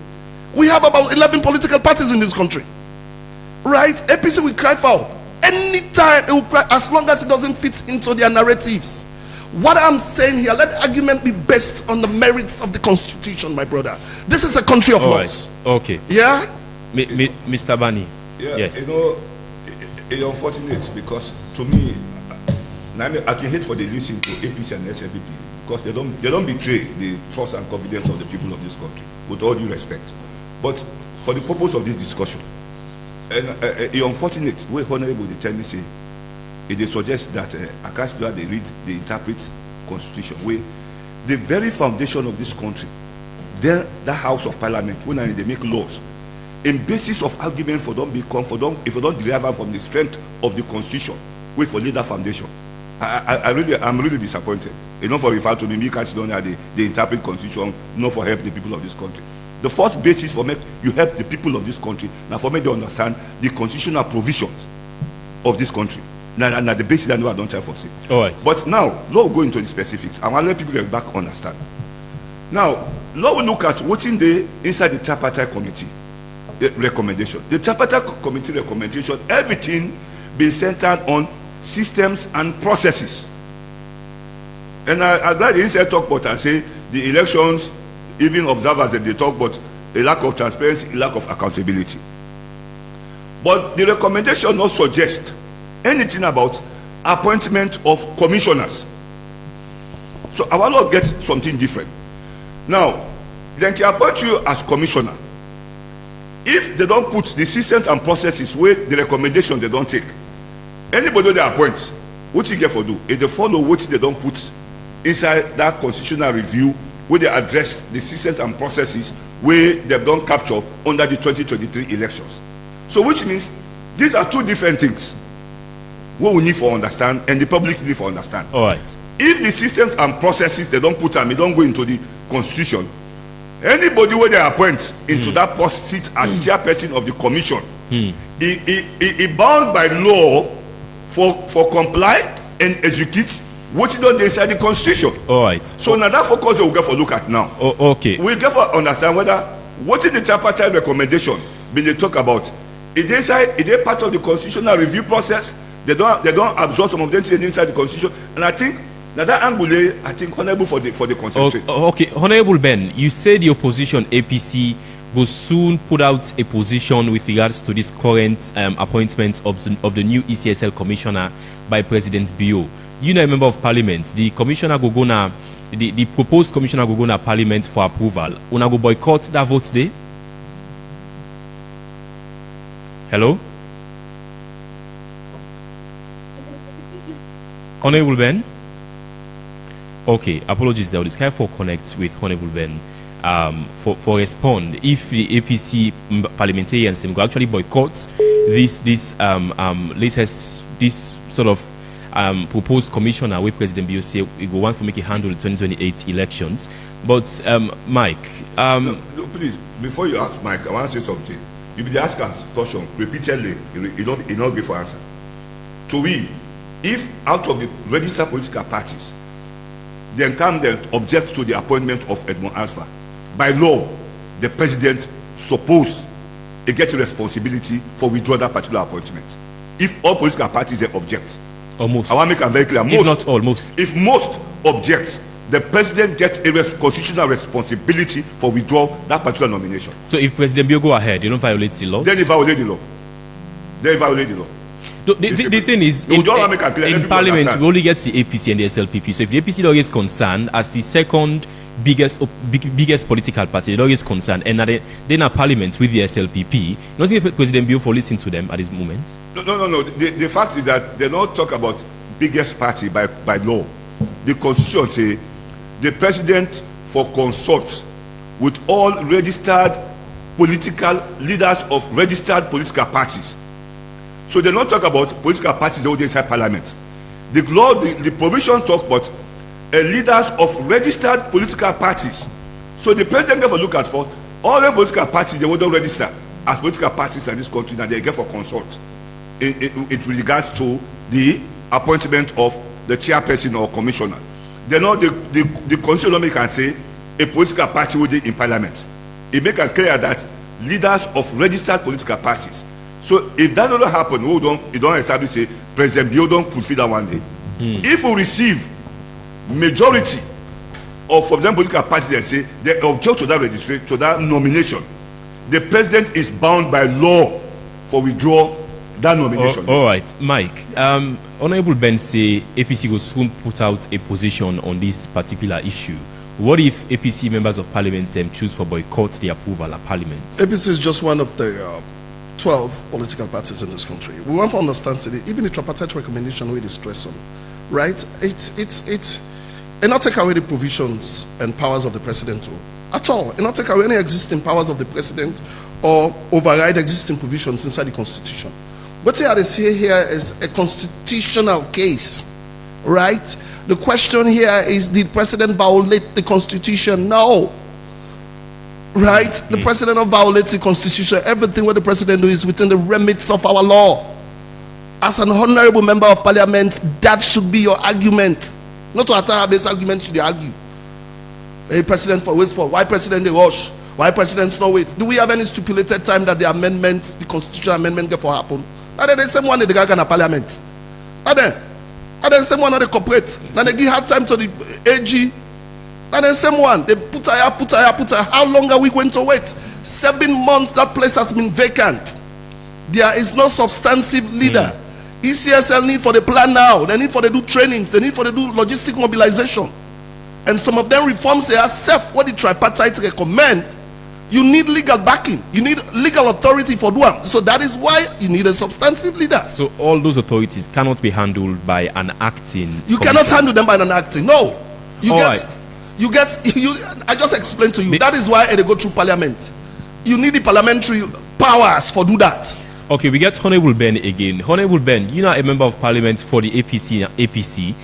We have about 11 political parties in this country, right? APC will cry foul anytime it will cry, as long as it doesn't fit into their narratives. What I'm saying here, let the argument be based on the merits of the Constitution, my brother. This is a country of laws. Okay. Yeah. Mr. Bani. Yeah. Yes. You know, it's unfortunate because to me, I can hate for the listen to APC and SLPP because they don't betray the trust and confidence of the people of this country, with all due respect. But for the purpose of this discussion, and it's unfortunate way honorable they tell me say, they suggest that Akashua they read, they interpret constitution where the very foundation of this country, then the House of Parliament, when they make laws, in basis of argument for them become for them if you don't derive from the strength of the constitution, wait for leader foundation. I'm really disappointed. You know, for refer to the Mikas don't they interpret constitution, not for help the people of this country. The first basis for make you help the people of this country now for me to understand the constitutional provisions of this country. Now the basis that I don't try for it. All right. But now, let's go into the specifics. I want to let people get back understand. Now, let's look at what's in the inside the tripartite committee recommendation. The tripartite committee recommendation, everything being centered on systems and processes. And I'm glad the inside talk about and say the elections. Even observers that they talk about a lack of transparency, a lack of accountability. But the recommendation not suggest anything about appointment of commissioners. So I want to get something different. Now, they can appoint you as commissioner. If they don't put the systems and processes where the recommendation they don't take, anybody they appoint, what you get for do? If they follow what they don't put inside that constitutional review where they address the systems and processes where they've done capture under the 2023 elections. So which means these are two different things what we need to understand and the public need to understand. All right. If the systems and processes they don't put them, they don't go into the constitution, anybody where they appoint into that post seat as chairperson of the commission, he bound by law for comply and execute what you don't decide the constitution. All right. So now that focus we'll get for look at now. Okay. We'll get for understand whether what is the tripartite recommendation when they talk about. Is they part of the constitutional review process? They don't absorb some of them inside the constitution. And I think now that angle, I think honorable for the concentrate. Okay, Honorable Ben, you say the opposition APC will soon put out a position with regards to this current appointment of the new ECSL commissioner by President Biyo. You know, a member of parliament, the commissioner go gonna the proposed commissioner will go to parliament for approval, una go boycott that vote day? Hello? Honorable Ben? Okay, apologies there. This kind for connect with Honorable Ben for respond. If the APC parliamentarians them go actually boycott this latest this sort of proposed commissioner where President Bio say we go want to make it handle the 2028 elections. But Mike, no, please, before you ask Mike, I want to say something. You be asked us question repeatedly, you don't give for answer. To we, if out of the registered political parties, then come then object to the appointment of Edmond Alpha, by law, the president suppose he get a responsibility for withdraw that particular appointment. If all political parties object, almost. I want to make it very clear. Most, if not almost. If most object, the president gets a constitutional responsibility for withdraw that particular nomination. So if President Bio go ahead, you don't violate the law? Then he violate the law. The thing is, in Parliament, we only get the APC and the SLPP. So if the APC is concerned as the second biggest political party, the is concerned, and then in Parliament with the SLPP, you don't think President Bio for listening to them at this moment? No. The fact is that they don't talk about biggest party by law. The Constitution say the president for consult with all registered political leaders of registered political parties. So they don't talk about political parties that inside Parliament. The law, the provision talk about leaders of registered political parties. So the president get for look at first all the political parties they don't register as political parties in this country, and they get for consult in regards to the appointment of the chairperson or commissioner. They know the constitution can say a political party will be in Parliament. It make it clear that leaders of registered political parties. So if that doesn't happen, you don't establish a President Bio don't fulfill that one day. If we receive majority of from them political parties that say they object to that registration, to that nomination, the president is bound by law for withdraw that nomination. All right, Mike. Honorable Ben say APC will soon put out a position on this particular issue. What if APC members of Parliament choose for boycott the approval at Parliament? APC is just one of the 12 political parties in this country. We want to understand today, even the tripartite recommendation with the stress on, right? It's not take away the provisions and powers of the president at all. It not take away any existing powers of the president or override existing provisions inside the constitution. What they say here is a constitutional case, right? The question here is, did president violate the constitution? No. Right? The president not violates the constitution. Everything what the president does is within the remits of our law. As an honorable member of parliament, that should be your argument. Not to attack this argument should you argue. Hey, president for wait for why president they rush? Why president no wait? Do we have any stipulated time that the amendment, the constitutional amendment get for happen? Now the same one in the Ghana parliament. Now the same one on the corporate. Now they give hard time to the AG. And the same one, they put a. How long are we going to wait? 7 months, that place has been vacant. There is no substantive leader. ECSL need for the plan now. They need for the do trainings. They need for the do logistic mobilization. And some of them reforms they are self what the tripartite recommend. You need legal backing. You need legal authority for doing. So that is why you need a substantive leader. So all those authorities cannot be handled by an acting. You cannot handle them by an acting. No. I just explained to you. That is why they go through parliament. You need the parliamentary powers for do that. Okay, we get Honorable Ben again. Honorable Ben, you are a member of parliament for the APC.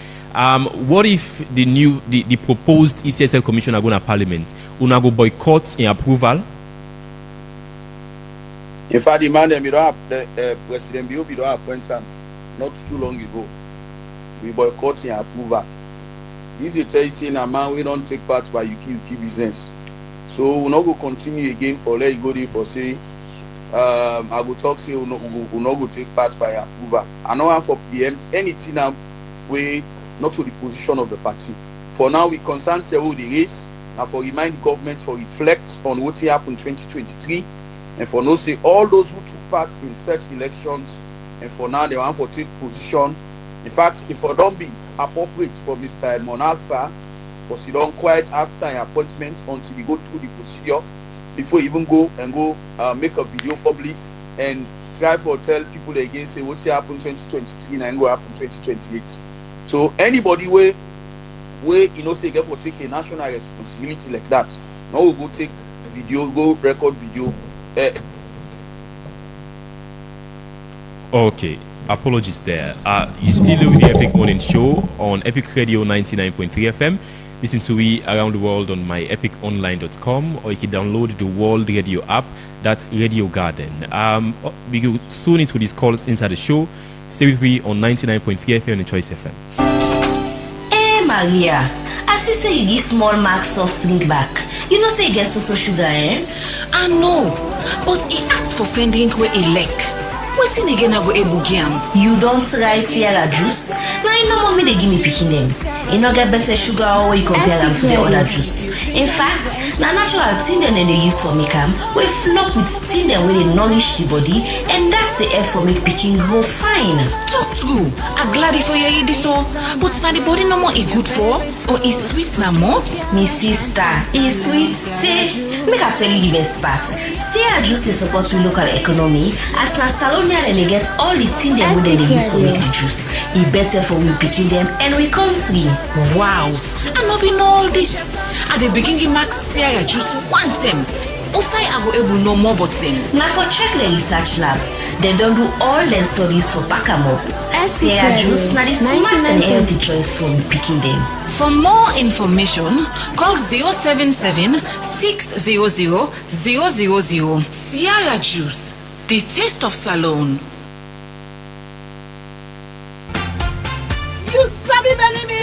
What if the proposed ECSL commissioner go to parliament? Una go boycott in approval? In fact, the man we don't have the President Bio, we don't appoint him not too long ago. We boycott in approval. This is a saying a man we don't take part by Yuki business. So we not go continue again for let you go there for say I go talk say we not go take part by approval. I know one for PM anything now we not to the position of the party. For now we concern say who the race and for remind government for reflect on what happened 2023 and for no say all those who took part in such elections and for now they want for take position. In fact, if I don't be appropriate for Mr. Edmond Alpha or sit down quiet after an appointment until we go through the procedure before even go make a video public and try for tell people again say what's happen 2023 and go happen 2028. So anybody where say get for take a national responsibility like that, now we go take video, go record video. Okay, apologies there. You still with the Epic Morning Show on Epic Radio 99.3 FM. Listen to we around the world on myepiconline.com, or you can download the World Radio app, that's Radio Garden. We go soon into these calls inside the show. Stay with me on 99.3 FM and Choice FM. Hey Maria, I see say you give small mark soft drink back. You know say you get so sugar, eh? I know, but he asked for fending where he like. What's in again I go able game? You don't try Sierra juice. Now you know mommy they give me picking them. You know get better sugar or you compare them to the other juice. In fact, na natural thing them they use for make them. We flock with thing them where they nourish the body, and that's the help for make picking grow fine. Talk true. I'm glad if you hear this so, but now the body no more is good for, or is sweet na mouth? Me sister, is sweet. Say, make I tell you the best part. Sierra juice they support with local economy. As na Salonia then they get all the thing them where they use to make the juice. It better for we picking them and we come free. Wow, I not been all this. At the beginning, Max Sierra juice want them. Also, I go able know more about them. Now for check the research lab, they don't do all their studies for pack 'em up. Sierra juice now the smart and healthy choice for picking them. For more information, call 077 600 000. Sierra juice, the taste of Salon. You sabi Benimi?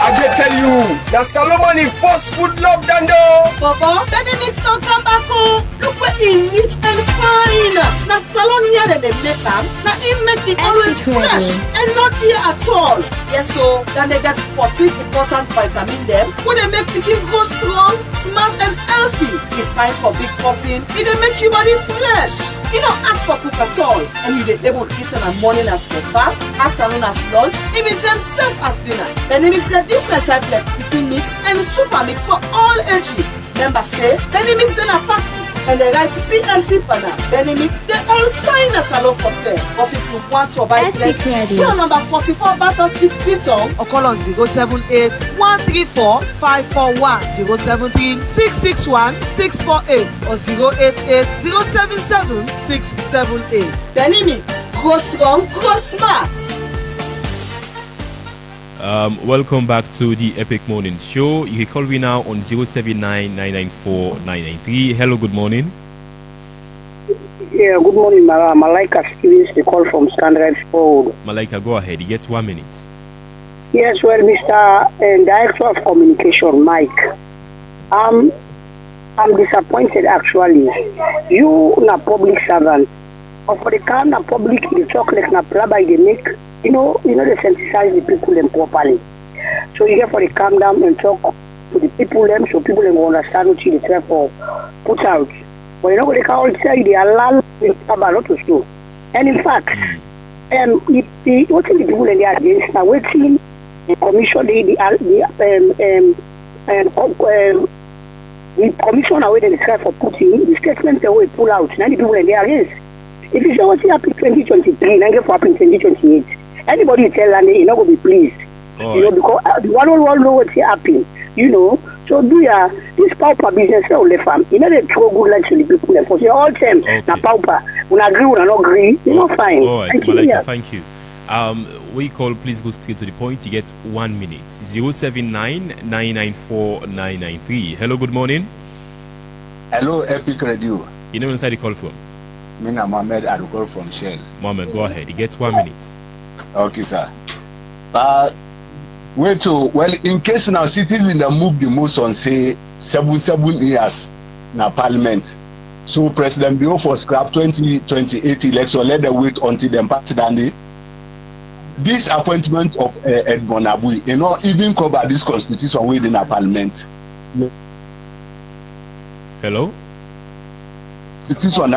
I dey tell you, the Solomon in fast food love dando. Baba, Benimix don't come back home. Look where he rich and fine. Na salon here that they make them. Na it make the always fresh and not here at all. Yes, so then they get 14 important vitamin them. When they make picking go strong, smart and healthy. It fine for big person. It they make your body fresh. You don't ask for cook at all, and you they able to eat in the morning as breakfast, afternoon as lunch, even time safe as dinner. Benimix get different type like picking mix and super mix for all ages. Members say Benimix then a package and they write PMC banner. Benimix they all sign a salon for sale. But if you want to buy plenty, call number 44 Battle Street Fitton or call on 078 134 541 073 661 648 or 088 077 678. Benimix, grow strong, grow smart. Welcome back to the Epic Morning Show. You can call me now on 079-994-993. Hello, good morning. Yeah, good morning, Malaika Stevens, the call from Standard Road. Malaika, go ahead. You get 1 minute. Yes, well, Mr. Director of Communication, Mike. I'm disappointed, actually. You, na public servant, but for the kind of public, the talk like na plaba they make, you know, they sensitize the people them properly. So you get for the calm down and talk to the people them, so people them will understand what you try for put out. But you know what they can all tell you, they allow a lot to do. And in fact, what the people in the against now waiting the commission the commission away they try for putting the statement they will pull out. Now the people in the against. If you say what happened in 2023, now get for happen in 2028. Anybody tell and they not going to be pleased. You know, because the one know what happened. You know, so do ya this pauper business all the farm. You know they throw good lunch to the people and for say all them na pauper. When agree, when not agree, you know fine. All right, Malaika, thank you. We call, please go straight to the point. You get 1 minute. 079-994-993. Hello, good morning. Hello, Epic Radio. You know inside the call from? Me na Mohammed, I call from Shell. Mohammed, go ahead. You get 1 minute. Okay, sir. Well, in case now citizens that move the most on say 7 years na parliament. So President Bio for scrap 2028 election, let them wait until them pass down. This appointment of Edmond Abui, you know, even cover this constitution within a parliament. Hello? Constitution,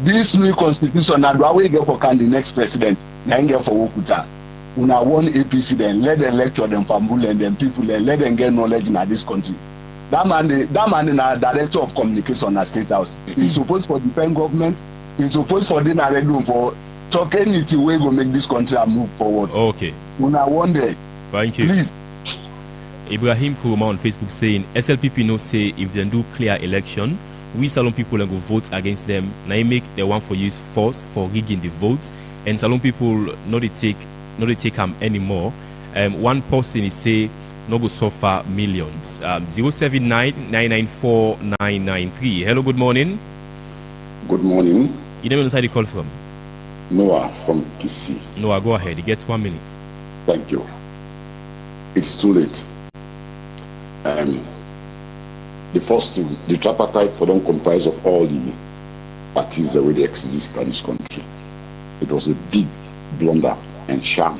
this new constitution, now do I get for the next president? Now get for Wokuta. Una one APC then let them lecture them Fambul and them people then let them get knowledge in this country. That man is a director of communication at State House. He's supposed for defend government. He's supposed for dinner room for talk anything way go make this country move forward. Okay. Una one day. Thank you. Please. Ibrahim Kuruma on Facebook saying SLPP no say if they do clear election, we Salon people and go vote against them. Now they make the one for use force for rigging the votes, and Salon people not they take them anymore. One person is say no go suffer millions. 079-994-993. Hello, good morning. Good morning. You never know where you call from? Noah from Kisi. Noah, go ahead. You get 1 minute. Thank you. It's too late. The first thing, the tripartite for them comprise of all the parties that already exist in this country. It was a big blunder and sham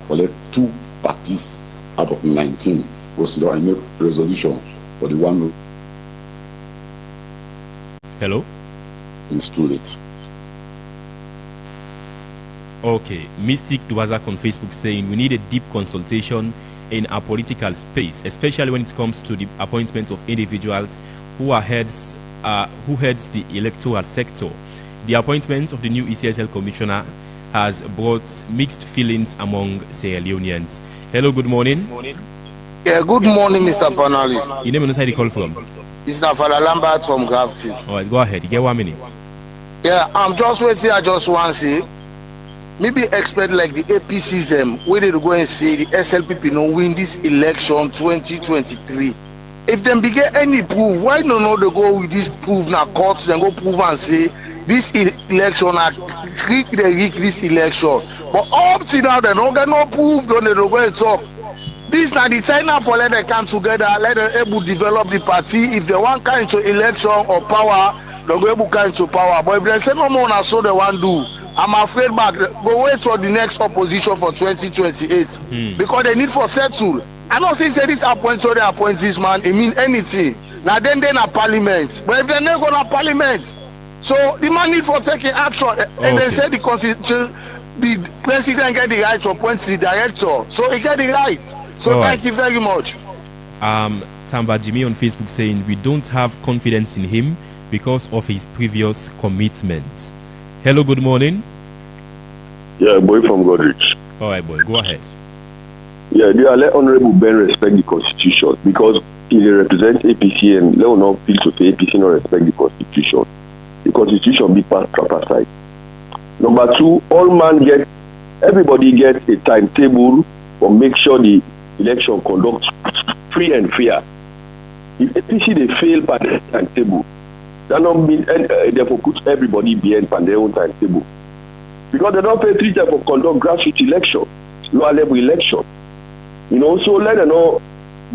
for the 2 parties out of 19 was I make resolution for the one. Hello? It's too late. Okay. Mystic Dwazak on Facebook saying we need a deep consultation in our political space, especially when it comes to the appointments of individuals who heads the electoral sector. The appointment of the new ECSL commissioner has brought mixed feelings among Sierra Leoneans. Hello, good morning. Yeah, good morning, Mr. Panalist. You name and where you call from? It's Nafala Lambert from Gravity. All right, go ahead. You get 1 minute. Yeah, I'm just waiting. I just want to say, maybe expect like the APCs, where they go and say the SLPP no win this election 2023. If them begin any proof, why no they go with this proof now courts then go prove and say this election they rig this election. But up to now they don't get no proof, don't they go and talk. This now the time now for let them come together, let them able to develop the party. If they want kind into election or power, they go able kind into power. But if they say no more, so they want do. I'm afraid back. Go wait for the next opposition for 2028 because they need for settle. I don't think say this appoint this man. It mean anything. Now then a parliament. But if they're not gonna parliament, so the man need for taking action. And they say the constitution, the president get the right to appoint the director. So he get the right. So thank you very much. Tamba Jimmy on Facebook saying we don't have confidence in him because of his previous commitment. Hello, good morning. Yeah, boy from Godrich. All right, boy, go ahead. Yeah, let Honorable Ben respect the Constitution because he represents APC and let not feel to say APC not respect the Constitution. The Constitution be past tripartite. Number 2, everybody gets a timetable for make sure the election conducts free and fair. If APC they fail by the timetable, that not mean therefore put everybody behind on their own timetable. Because they don't pay 3 times for conduct grassroots election, lower level election. You know, so let them know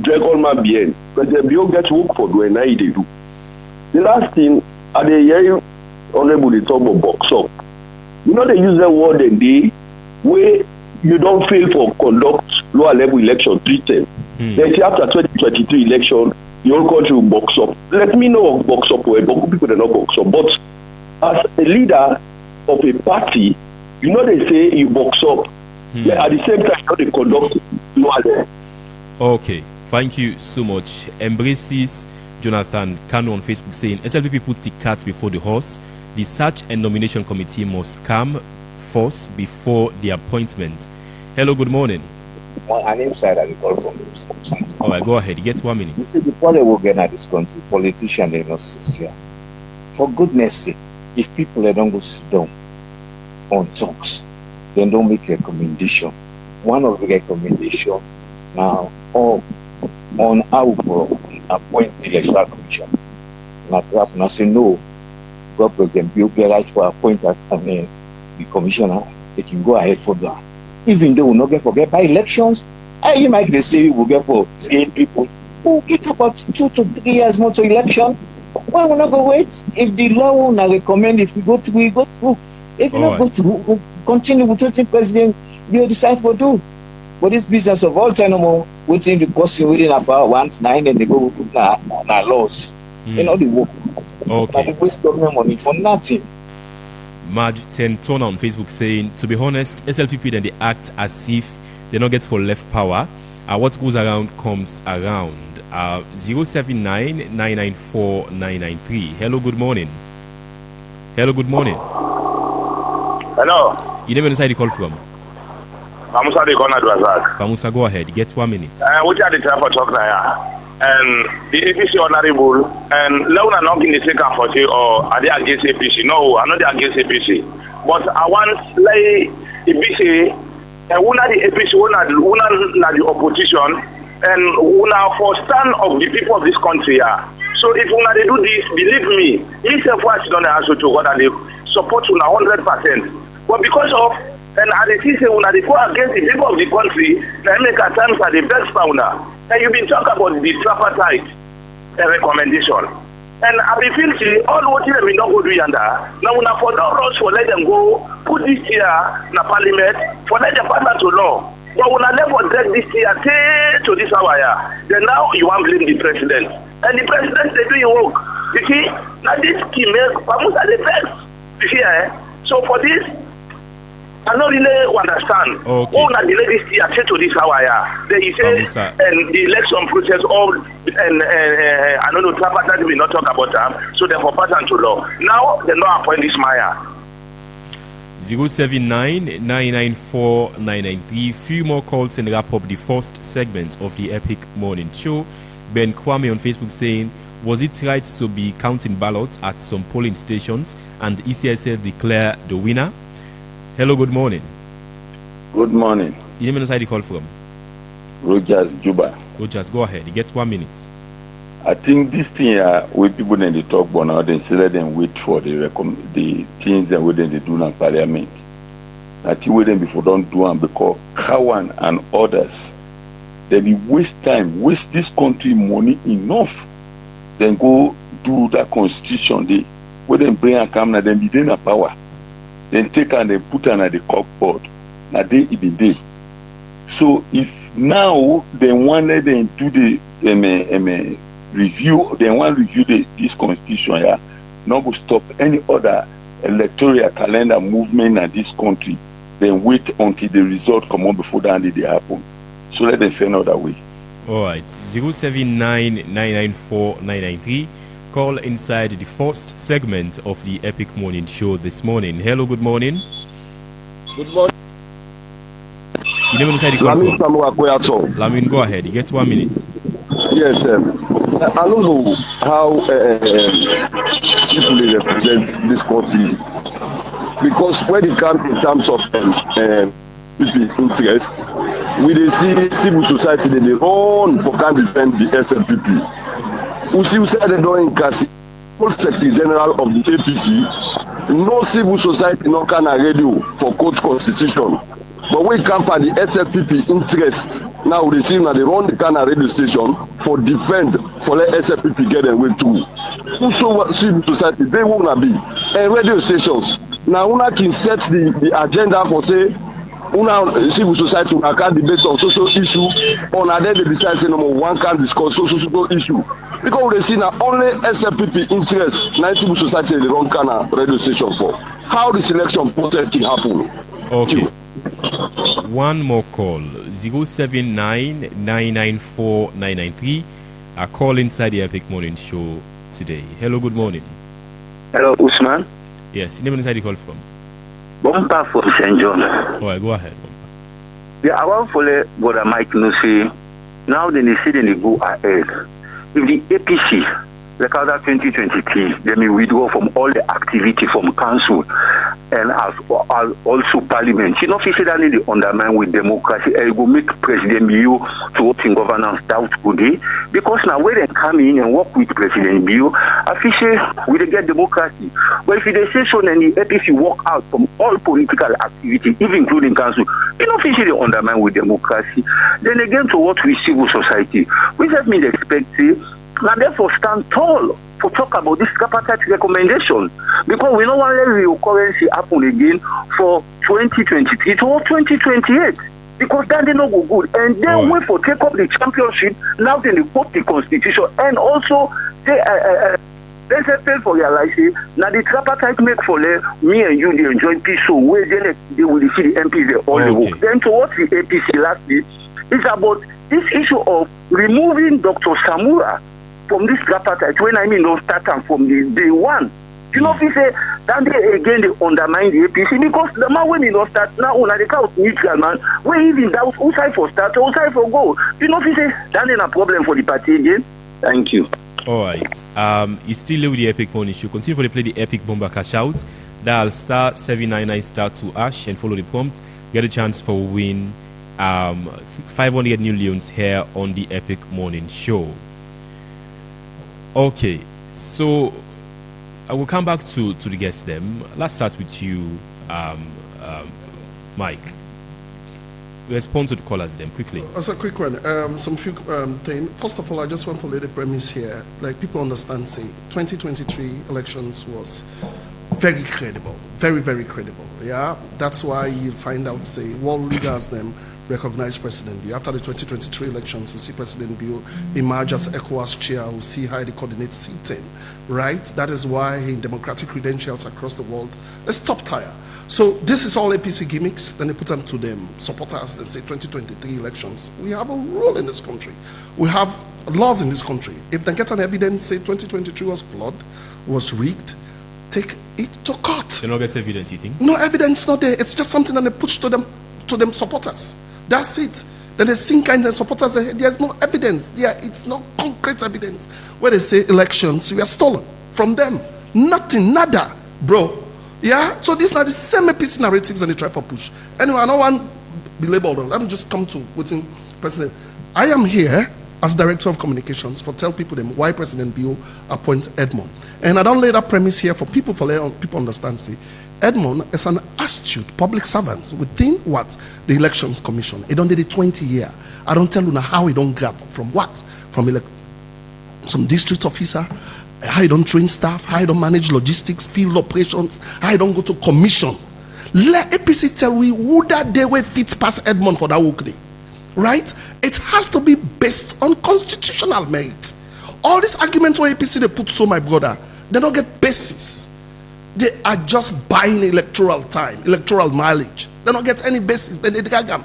drag all my behind. Because the BO gets work for doing now they do. The last thing, are they hearing Honorable they talk about box up? You know they use the word and day where you don't fail for conduct lower level election 3 times. They say after 2023 election, the whole country will box up. Let me know box up where but people do not box up. But as a leader of a party, you know they say you box up. At the same time, you know they conduct lower level. Okay, thank you so much. Embraces Jonathan Kanu on Facebook saying SLPP put the cart before the horse. The search and nomination committee must come first before the appointment. Hello, good morning. My name is Sarah. All right, go ahead. You get 1 minute. You see, before they will get at this country, politicians they not sincere. For goodness sake, if people they don't go sit down on talks, then don't make recommendation. One of the recommendation now on how to appoint the electoral commission. Now say no, government can be right to appoint the commissioner. They can go ahead for that. Even though we not get forget by elections, you might say we will get for 8 people. We'll get about 2 to 3 years more to election. Why will not go wait? If the law will not recommend, if we go through, we go through. If we not go through, we'll continue with what the president will decide for do. But this business of all time, waiting the question within about 1-9 and they go with laws. You know the work. Okay. They waste government money for nothing. Marge Tentona on Facebook saying, to be honest, SLPP then they act as if they not get for left power. What goes around comes around. 079-994-993. Hello, good morning. Hello, good morning. Hello. You name inside the call from? Pamusa de Kona Dwazak. Pamusa, go ahead. Get 1 minute. What are the time for talk now? And the APC honorable and Leona not in the second for you or are they against APC? No, I'm not against APC. But I want like APC and one the APC, one the opposition, and one for stand of the people of this country. So if one they do this, believe me, myself was done answer to what they support una 100%. But because of and as they say when they go against the people of the country, they make attempts at the best founder. And you've been talking about the tripartite recommendation. And I be feel all what they will not go do yonder. Now when for the rush for let them go put this here in the parliament for let them pass that to law. But when I never drag this here to this hour, then now you want to blame the president. And the president they do your work. You see, now this scheme almost at the best. You see, so for this I don't really understand. Okay. Oh, now the ladies here to this hour, then you say and the election process all and I don't know tripartite will not talk about them, so therefore pass on to law. Now they not appoint this Maya. 079-994-993. Few more calls and wrap up the first segment of the Epic Morning Show. Ben Kwame on Facebook saying, was it right to be counting ballots at some polling stations and ECSL declare the winner? Hello, good morning. Good morning. You name inside the call from? Rogers Juba. Rogers, go ahead. You get 1 minute. I think this thing with people in the talk, but now they say let them wait for the things that we they do in parliament. I think we them before don't do them because Kawan and others they be waste time, waste this country money enough, then go do that constitution. They when them bring a camera, then be then a power. Then take and then put on at the cupboard. Now they even day. So if now they wanted them do the review, they want to review this constitution, not to stop any other electoral calendar movement in this country. Then wait until the result come on before that they happen. So let them find another way. All right, 079-994-993. Call inside the first segment of the Epic Morning Show this morning. Hello, good morning. Good morning. You never inside the call from? Lamin, go ahead. You get 1 minute. Yes, I don't know how people represent this country because when it comes in terms of people interest, we dey see civil society they run for can defend the SLPP. We see they don't incase Secretary General of the APC. No civil society no can radio for court constitution. But we come for the SLPP interest. Now we see now they run the Ghana radio station for defend for let SLPP get them way too. Also civil society they wanna be and radio stations. Now una can set the agenda for say una civil society una can debate on social issue on and then they decide say number one can discuss social issue. Because we see now only SLPP interest, 9 civil society they run Ghana radio station for. How the selection process can happen? Okay. One more call. 079-994-993. A call inside the Epic Morning Show today. Hello, good morning. Hello, Usman. Yes, name inside the call from? Bomba from St. John. All right, go ahead. Yeah, I want to let Brother Mike know say now then they say then they go ahead. If the APC, like other 2023, they may withdraw from all the activity from council and as also parliament. You know, if you say that they undermine with democracy, it will make President Bio to work in governance doubt today. Because now when they come in and work with President Bio, I feel say we they get democracy. But if they say so, then the APC walk out from all political activity, even including council, you know, if you say they undermine with democracy, then again to what with civil society, we just mean expect now therefore stand tall to talk about this tripartite recommendation because we don't want to let reoccurrence happen again for 2023 to 2028 because then they not go good and then wait for take up the championship now then they put the constitution and also they Then say fail for realize say now the tripartite make for me and you they enjoy peace so where they will see the MPs they all the work. Then towards the APC lastly, it's about this issue of removing Dr. Samura from this tripartite when I mean don't start them from the day one. You know, if you say that they again they undermine the APC because the man when you don't start now on the count neutral man, where even doubt who side for start or who side for go. You know, if you say that ain't a problem for the party again. Thank you. All right. You still live with the Epic Money Show. Continue for the play the Epic Bomber Cash Out. Dial star 799 star 2 hash and follow the prompt. Get a chance for win 500 new leons here on the Epic Morning Show. Okay, so I will come back to the guests then. Let's start with you, Mike. Respond to the callers then quickly. As a quick one, some few things. First of all, I just want to lay the premise here. Like people understand, say 2023 elections was very credible, very, very credible. Yeah, that's why you find out, say, world leaders them recognize President Bill. After the 2023 elections, we see President Bill emerge as ECOWAS chair. We see how they coordinate seating, right? That is why in democratic credentials across the world, it's top tier. So this is all APC gimmicks. Then they put them to them supporters. They say 2023 elections. We have a rule in this country. We have laws in this country. If they get an evidence, say 2023 was flawed, was rigged, take it to court. They don't get evidence, you think? No evidence, not there. It's just something that they push to them supporters. That's it. Then they sink in the supporters. There's no evidence. It's no concrete evidence where they say elections were stolen from them. Nothing, nada, bro. Yeah. So these are the same APC narratives and they try for push. Anyway, I don't want to be labeled on. Let me just come to within President. I am here as Director of Communications for tell people them why President Bill appoint Edmond. And I don't lay that premise here for people understand. See, Edmond is an astute public servant within what? The Elections Commission. He don't did it 20 years. I don't tell you now how he don't grab from what? From some district officer, how he don't train staff, how he don't manage logistics, field operations, how he don't go to commission. Let APC tell we who that day will fit past Edmond for that work day. Right? It has to be based on constitutional merit. All these arguments where APC they put so my brother, they don't get basis. They are just buying electoral time, electoral mileage. They don't get any basis. Then they drag them.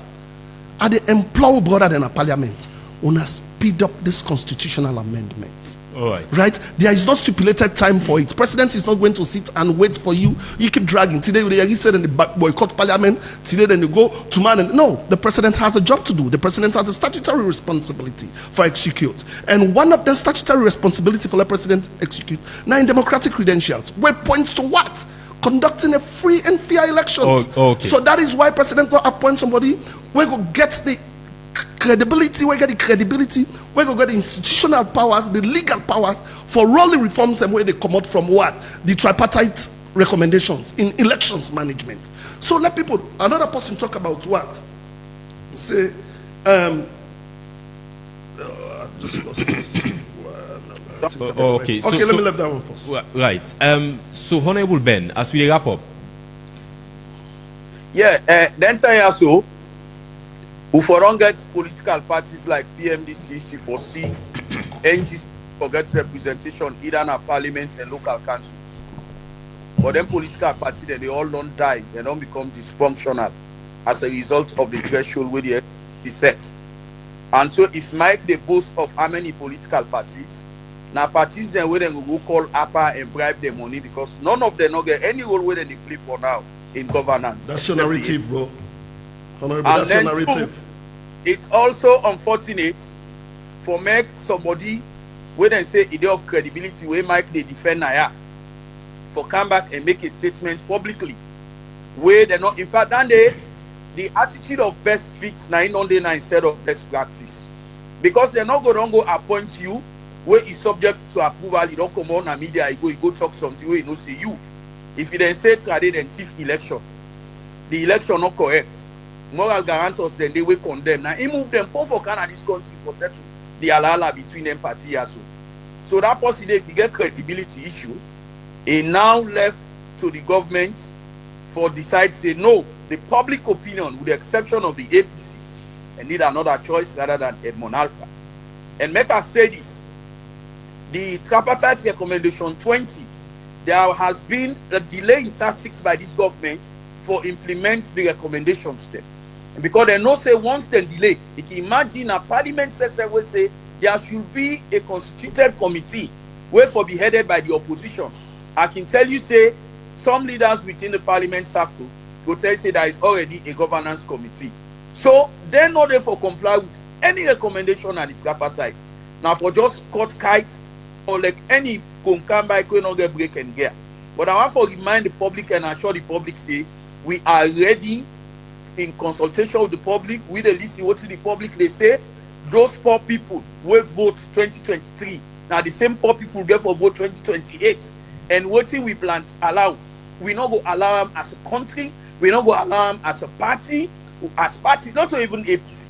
And they employ brother than a parliament. Wanna speed up this constitutional amendment. All right. Right? There is no stipulated time for it. President is not going to sit and wait for you. You keep dragging. Today they said in the boycott parliament. Today then you go to man. No, the president has a job to do. The president has a statutory responsibility for execute. And one of the statutory responsibility for the president execute now in democratic credentials, where points to what? Conducting a free and fair elections. Oh, okay. So that is why president will appoint somebody where go get the credibility, we get the credibility, we go get the institutional powers, the legal powers for rolling reforms and where they come out from what? The tripartite recommendations in elections management. So let people, another person talk about what? Say, just lost this. Okay, let me leave that one first. Right. So Honorable Ben, as we wrap up. Yeah, then tell you so. We don't get political parties like PMDC, C4C, NGC for get representation either in a parliament and local councils. But then political parties, they all don't die, they don't become dysfunctional as a result of the threshold where they set. And so if Mike they boast of how many political parties, now parties then where they go call APA and bribe their money because none of them don't get any role where they play for now in governance. That's your narrative, bro. Honorable, that's your narrative. It's also unfortunate for make somebody when they say idea of credibility where Mike they defend Naya for come back and make a statement publicly where they're not in fact then the attitude of best fit 9 on day 9 instead of best practice because they're not going to go appoint you where is subject to approval. You don't come on a media you go talk something where you know say you if you then say trade and thief election the election not correct. Moral guarantors then they will condemn. Now he moved them for Canada this country for settle the alala between them party as well. So that possibly if you get credibility issue, it now left to the government for decide say no, the public opinion with the exception of the APC and need another choice rather than Edmond Alpha. And make us say this. the tripartite recommendation 20, there has been a delay in tactics by this government for implement the recommendations there. Because they know say once they delay, you can imagine a parliament session will say there should be a constituted committee where for be headed by the opposition. I can tell you say some leaders within the parliament circle will tell you say there is already a governance committee. So they're not there for comply with any recommendation at the tripartite. Now for just cut kite or like any come by going on get break and gear. But I want to remind the public and assure the public say we are ready in consultation with the public. We the listen what to the public they say. Those poor people will vote 2023. Now the same poor people get for vote 2028. And what we plan to allow, we not go allow them as a country. We not go allow them as a party, not even APC.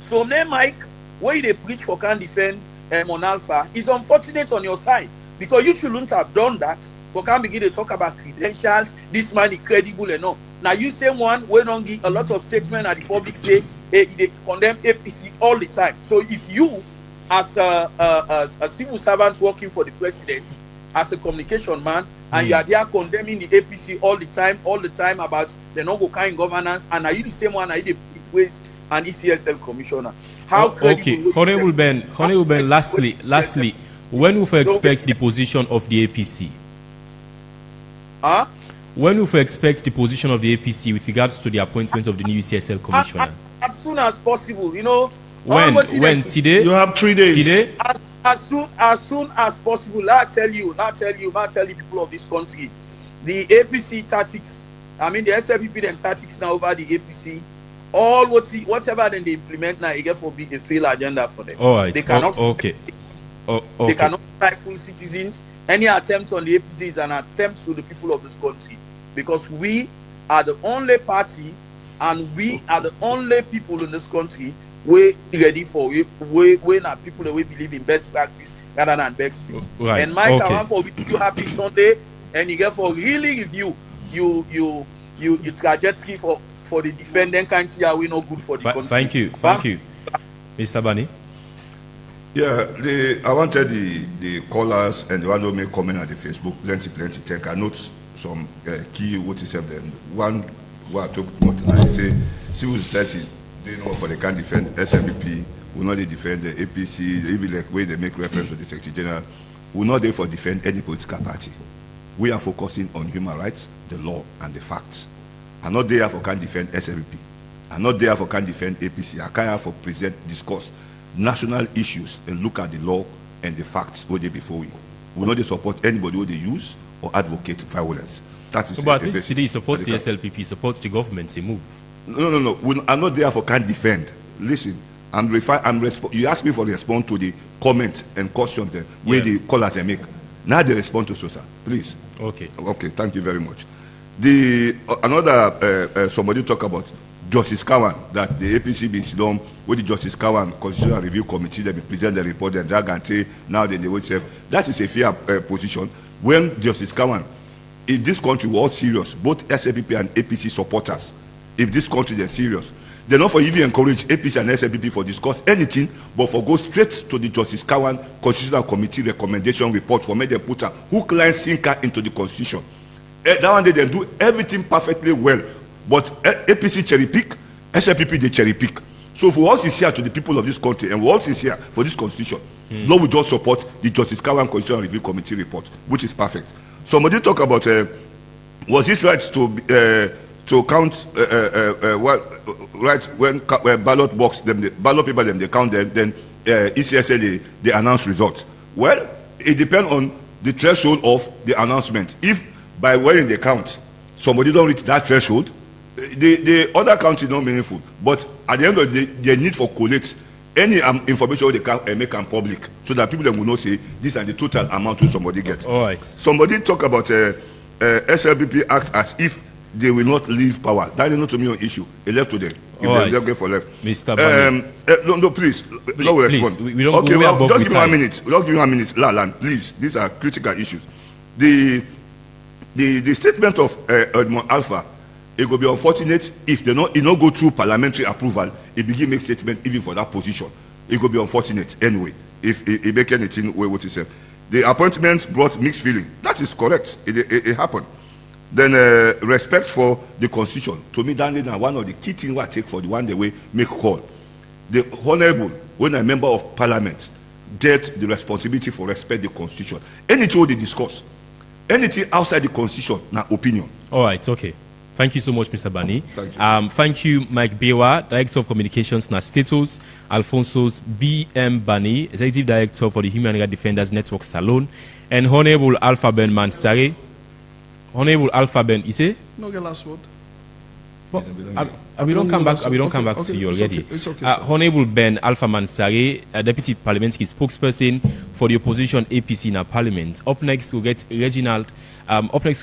So name Mike, where they preach for can defend Edmond Alpha is unfortunate on your side because you shouldn't have done that. But can't begin to talk about credentials. This man is credible enough. Now you say one we don't give a lot of statement at the public say they condemn APC all the time. So if you as a civil servant working for the president, as a communication man, and you are there condemning the APC all the time about the no kind governance, and are you the same one? Are you the praise an ECSL commissioner? How okay, Honorable Ben, lastly, when we expect the position of the APC? Huh? When we expect the position of the APC with regards to the appointment of the new ECSL commissioner? As soon as possible, you know. When today? You have 3 days. Today? As soon as possible. I'll tell you the people of this country. The APC tactics, I mean the SLPP them tactics now over the APC, all whatever then they implement now, it get for be a failed agenda for them. All right. They cannot They cannot stifle citizens. Any attempt on the APC is an attempt to the people of this country. Because we are the only party and we are the only people in this country we ready for we not people that we believe in best practice rather than best speech. Right. And Mike, I want for you happy Sunday and you get for really review you trajectory for the defendant country are we no good for the country. Thank you. Mr. Bani. Yeah, I wanted the callers and the one who made comment on the Facebook plenty take. I note some key what is them. One what I took note and I say civil society they know for they can defend SMBP, will not they defend the APC, even like way they make reference to the Secretary General, will not therefore defend any political party. We are focusing on human rights, the law, and the facts. I'm not there for can defend SMBP. I'm not there for can defend APC. I can't for present, discuss national issues and look at the law and the facts what they before we. Will not they support anybody who they use or advocate violence. That is so, but at least today supports the SLPP, supports the government to move. No. I'm not there for can't defend. Listen, you asked me for the response to the comments and questions where the callers they make. Now they respond to Sosa. Please. Okay, thank you very much. Somebody talk about Justice Kawan, that the APC be Islam, with the Justice Kawan Constitutional Review Committee, they present the report and drag and say, now they will say, that is a fair position. When Justice Kawan, if this country was serious, both SLPP and APC supporters, if this country is serious, they not for even encourage APC and SLPP for discuss anything, but for go straight to the Justice Kawan Constitutional Committee recommendation report for make them put a hook, line, sinker into the Constitution. That one day they do everything perfectly well, but APC cherry pick, SLPP they cherry pick. So for us is here to the people of this country, and we all is here for this Constitution. Law will just support the Justice Kawan Constitutional Review Committee report, which is perfect. Somebody talk about was it right to count right when ballot box them the ballot paper them they count them, then ECSL they announce results. Well, it depends on the threshold of the announcement. If by when they count somebody don't reach that threshold, the other count is not meaningful. But at the end of the day, they need for collect any information they can make them public, so that people will not say this and the total amount to somebody gets. All right. Somebody talk about SLBP act as if they will not leave power. That is not to me an issue. It left to them. If they go for left. Mr. No, please. No, will respond. We don't okay, well, just give me 1 minute. We'll give you 1 minute. Lalan, please. These are critical issues. The statement of Edmond Alpha, it will be unfortunate if they not go through parliamentary approval. It begin make statement even for that position. it could be unfortunate anyway if he make anything way with himself. The appointment brought mixed feeling. That is correct. It happened. Then respect for the constitution. To me, that is one of the key things I take for the one the way make call. The honorable, when a member of parliament, get the responsibility for respect the constitution. Anything they discuss, anything outside the constitution, na opinion. All right, okay. Thank you so much, Mr. Bani. Thank you. Thank you, Mike Berewa, Director of Communications, na Status, Alphonsus B.M. Bani, Executive Director for the Human Rights Defenders Network Salon, and Honorable Alpha Ben Mansaray. Honorable Alpha Ben, you say? No, get last word. Well, we don't come back to you already. It's okay, Honorable Ben Alpha Mansaray, Deputy Parliamentary Spokesperson for the opposition APC in our parliament. Up next, we'll get Reginald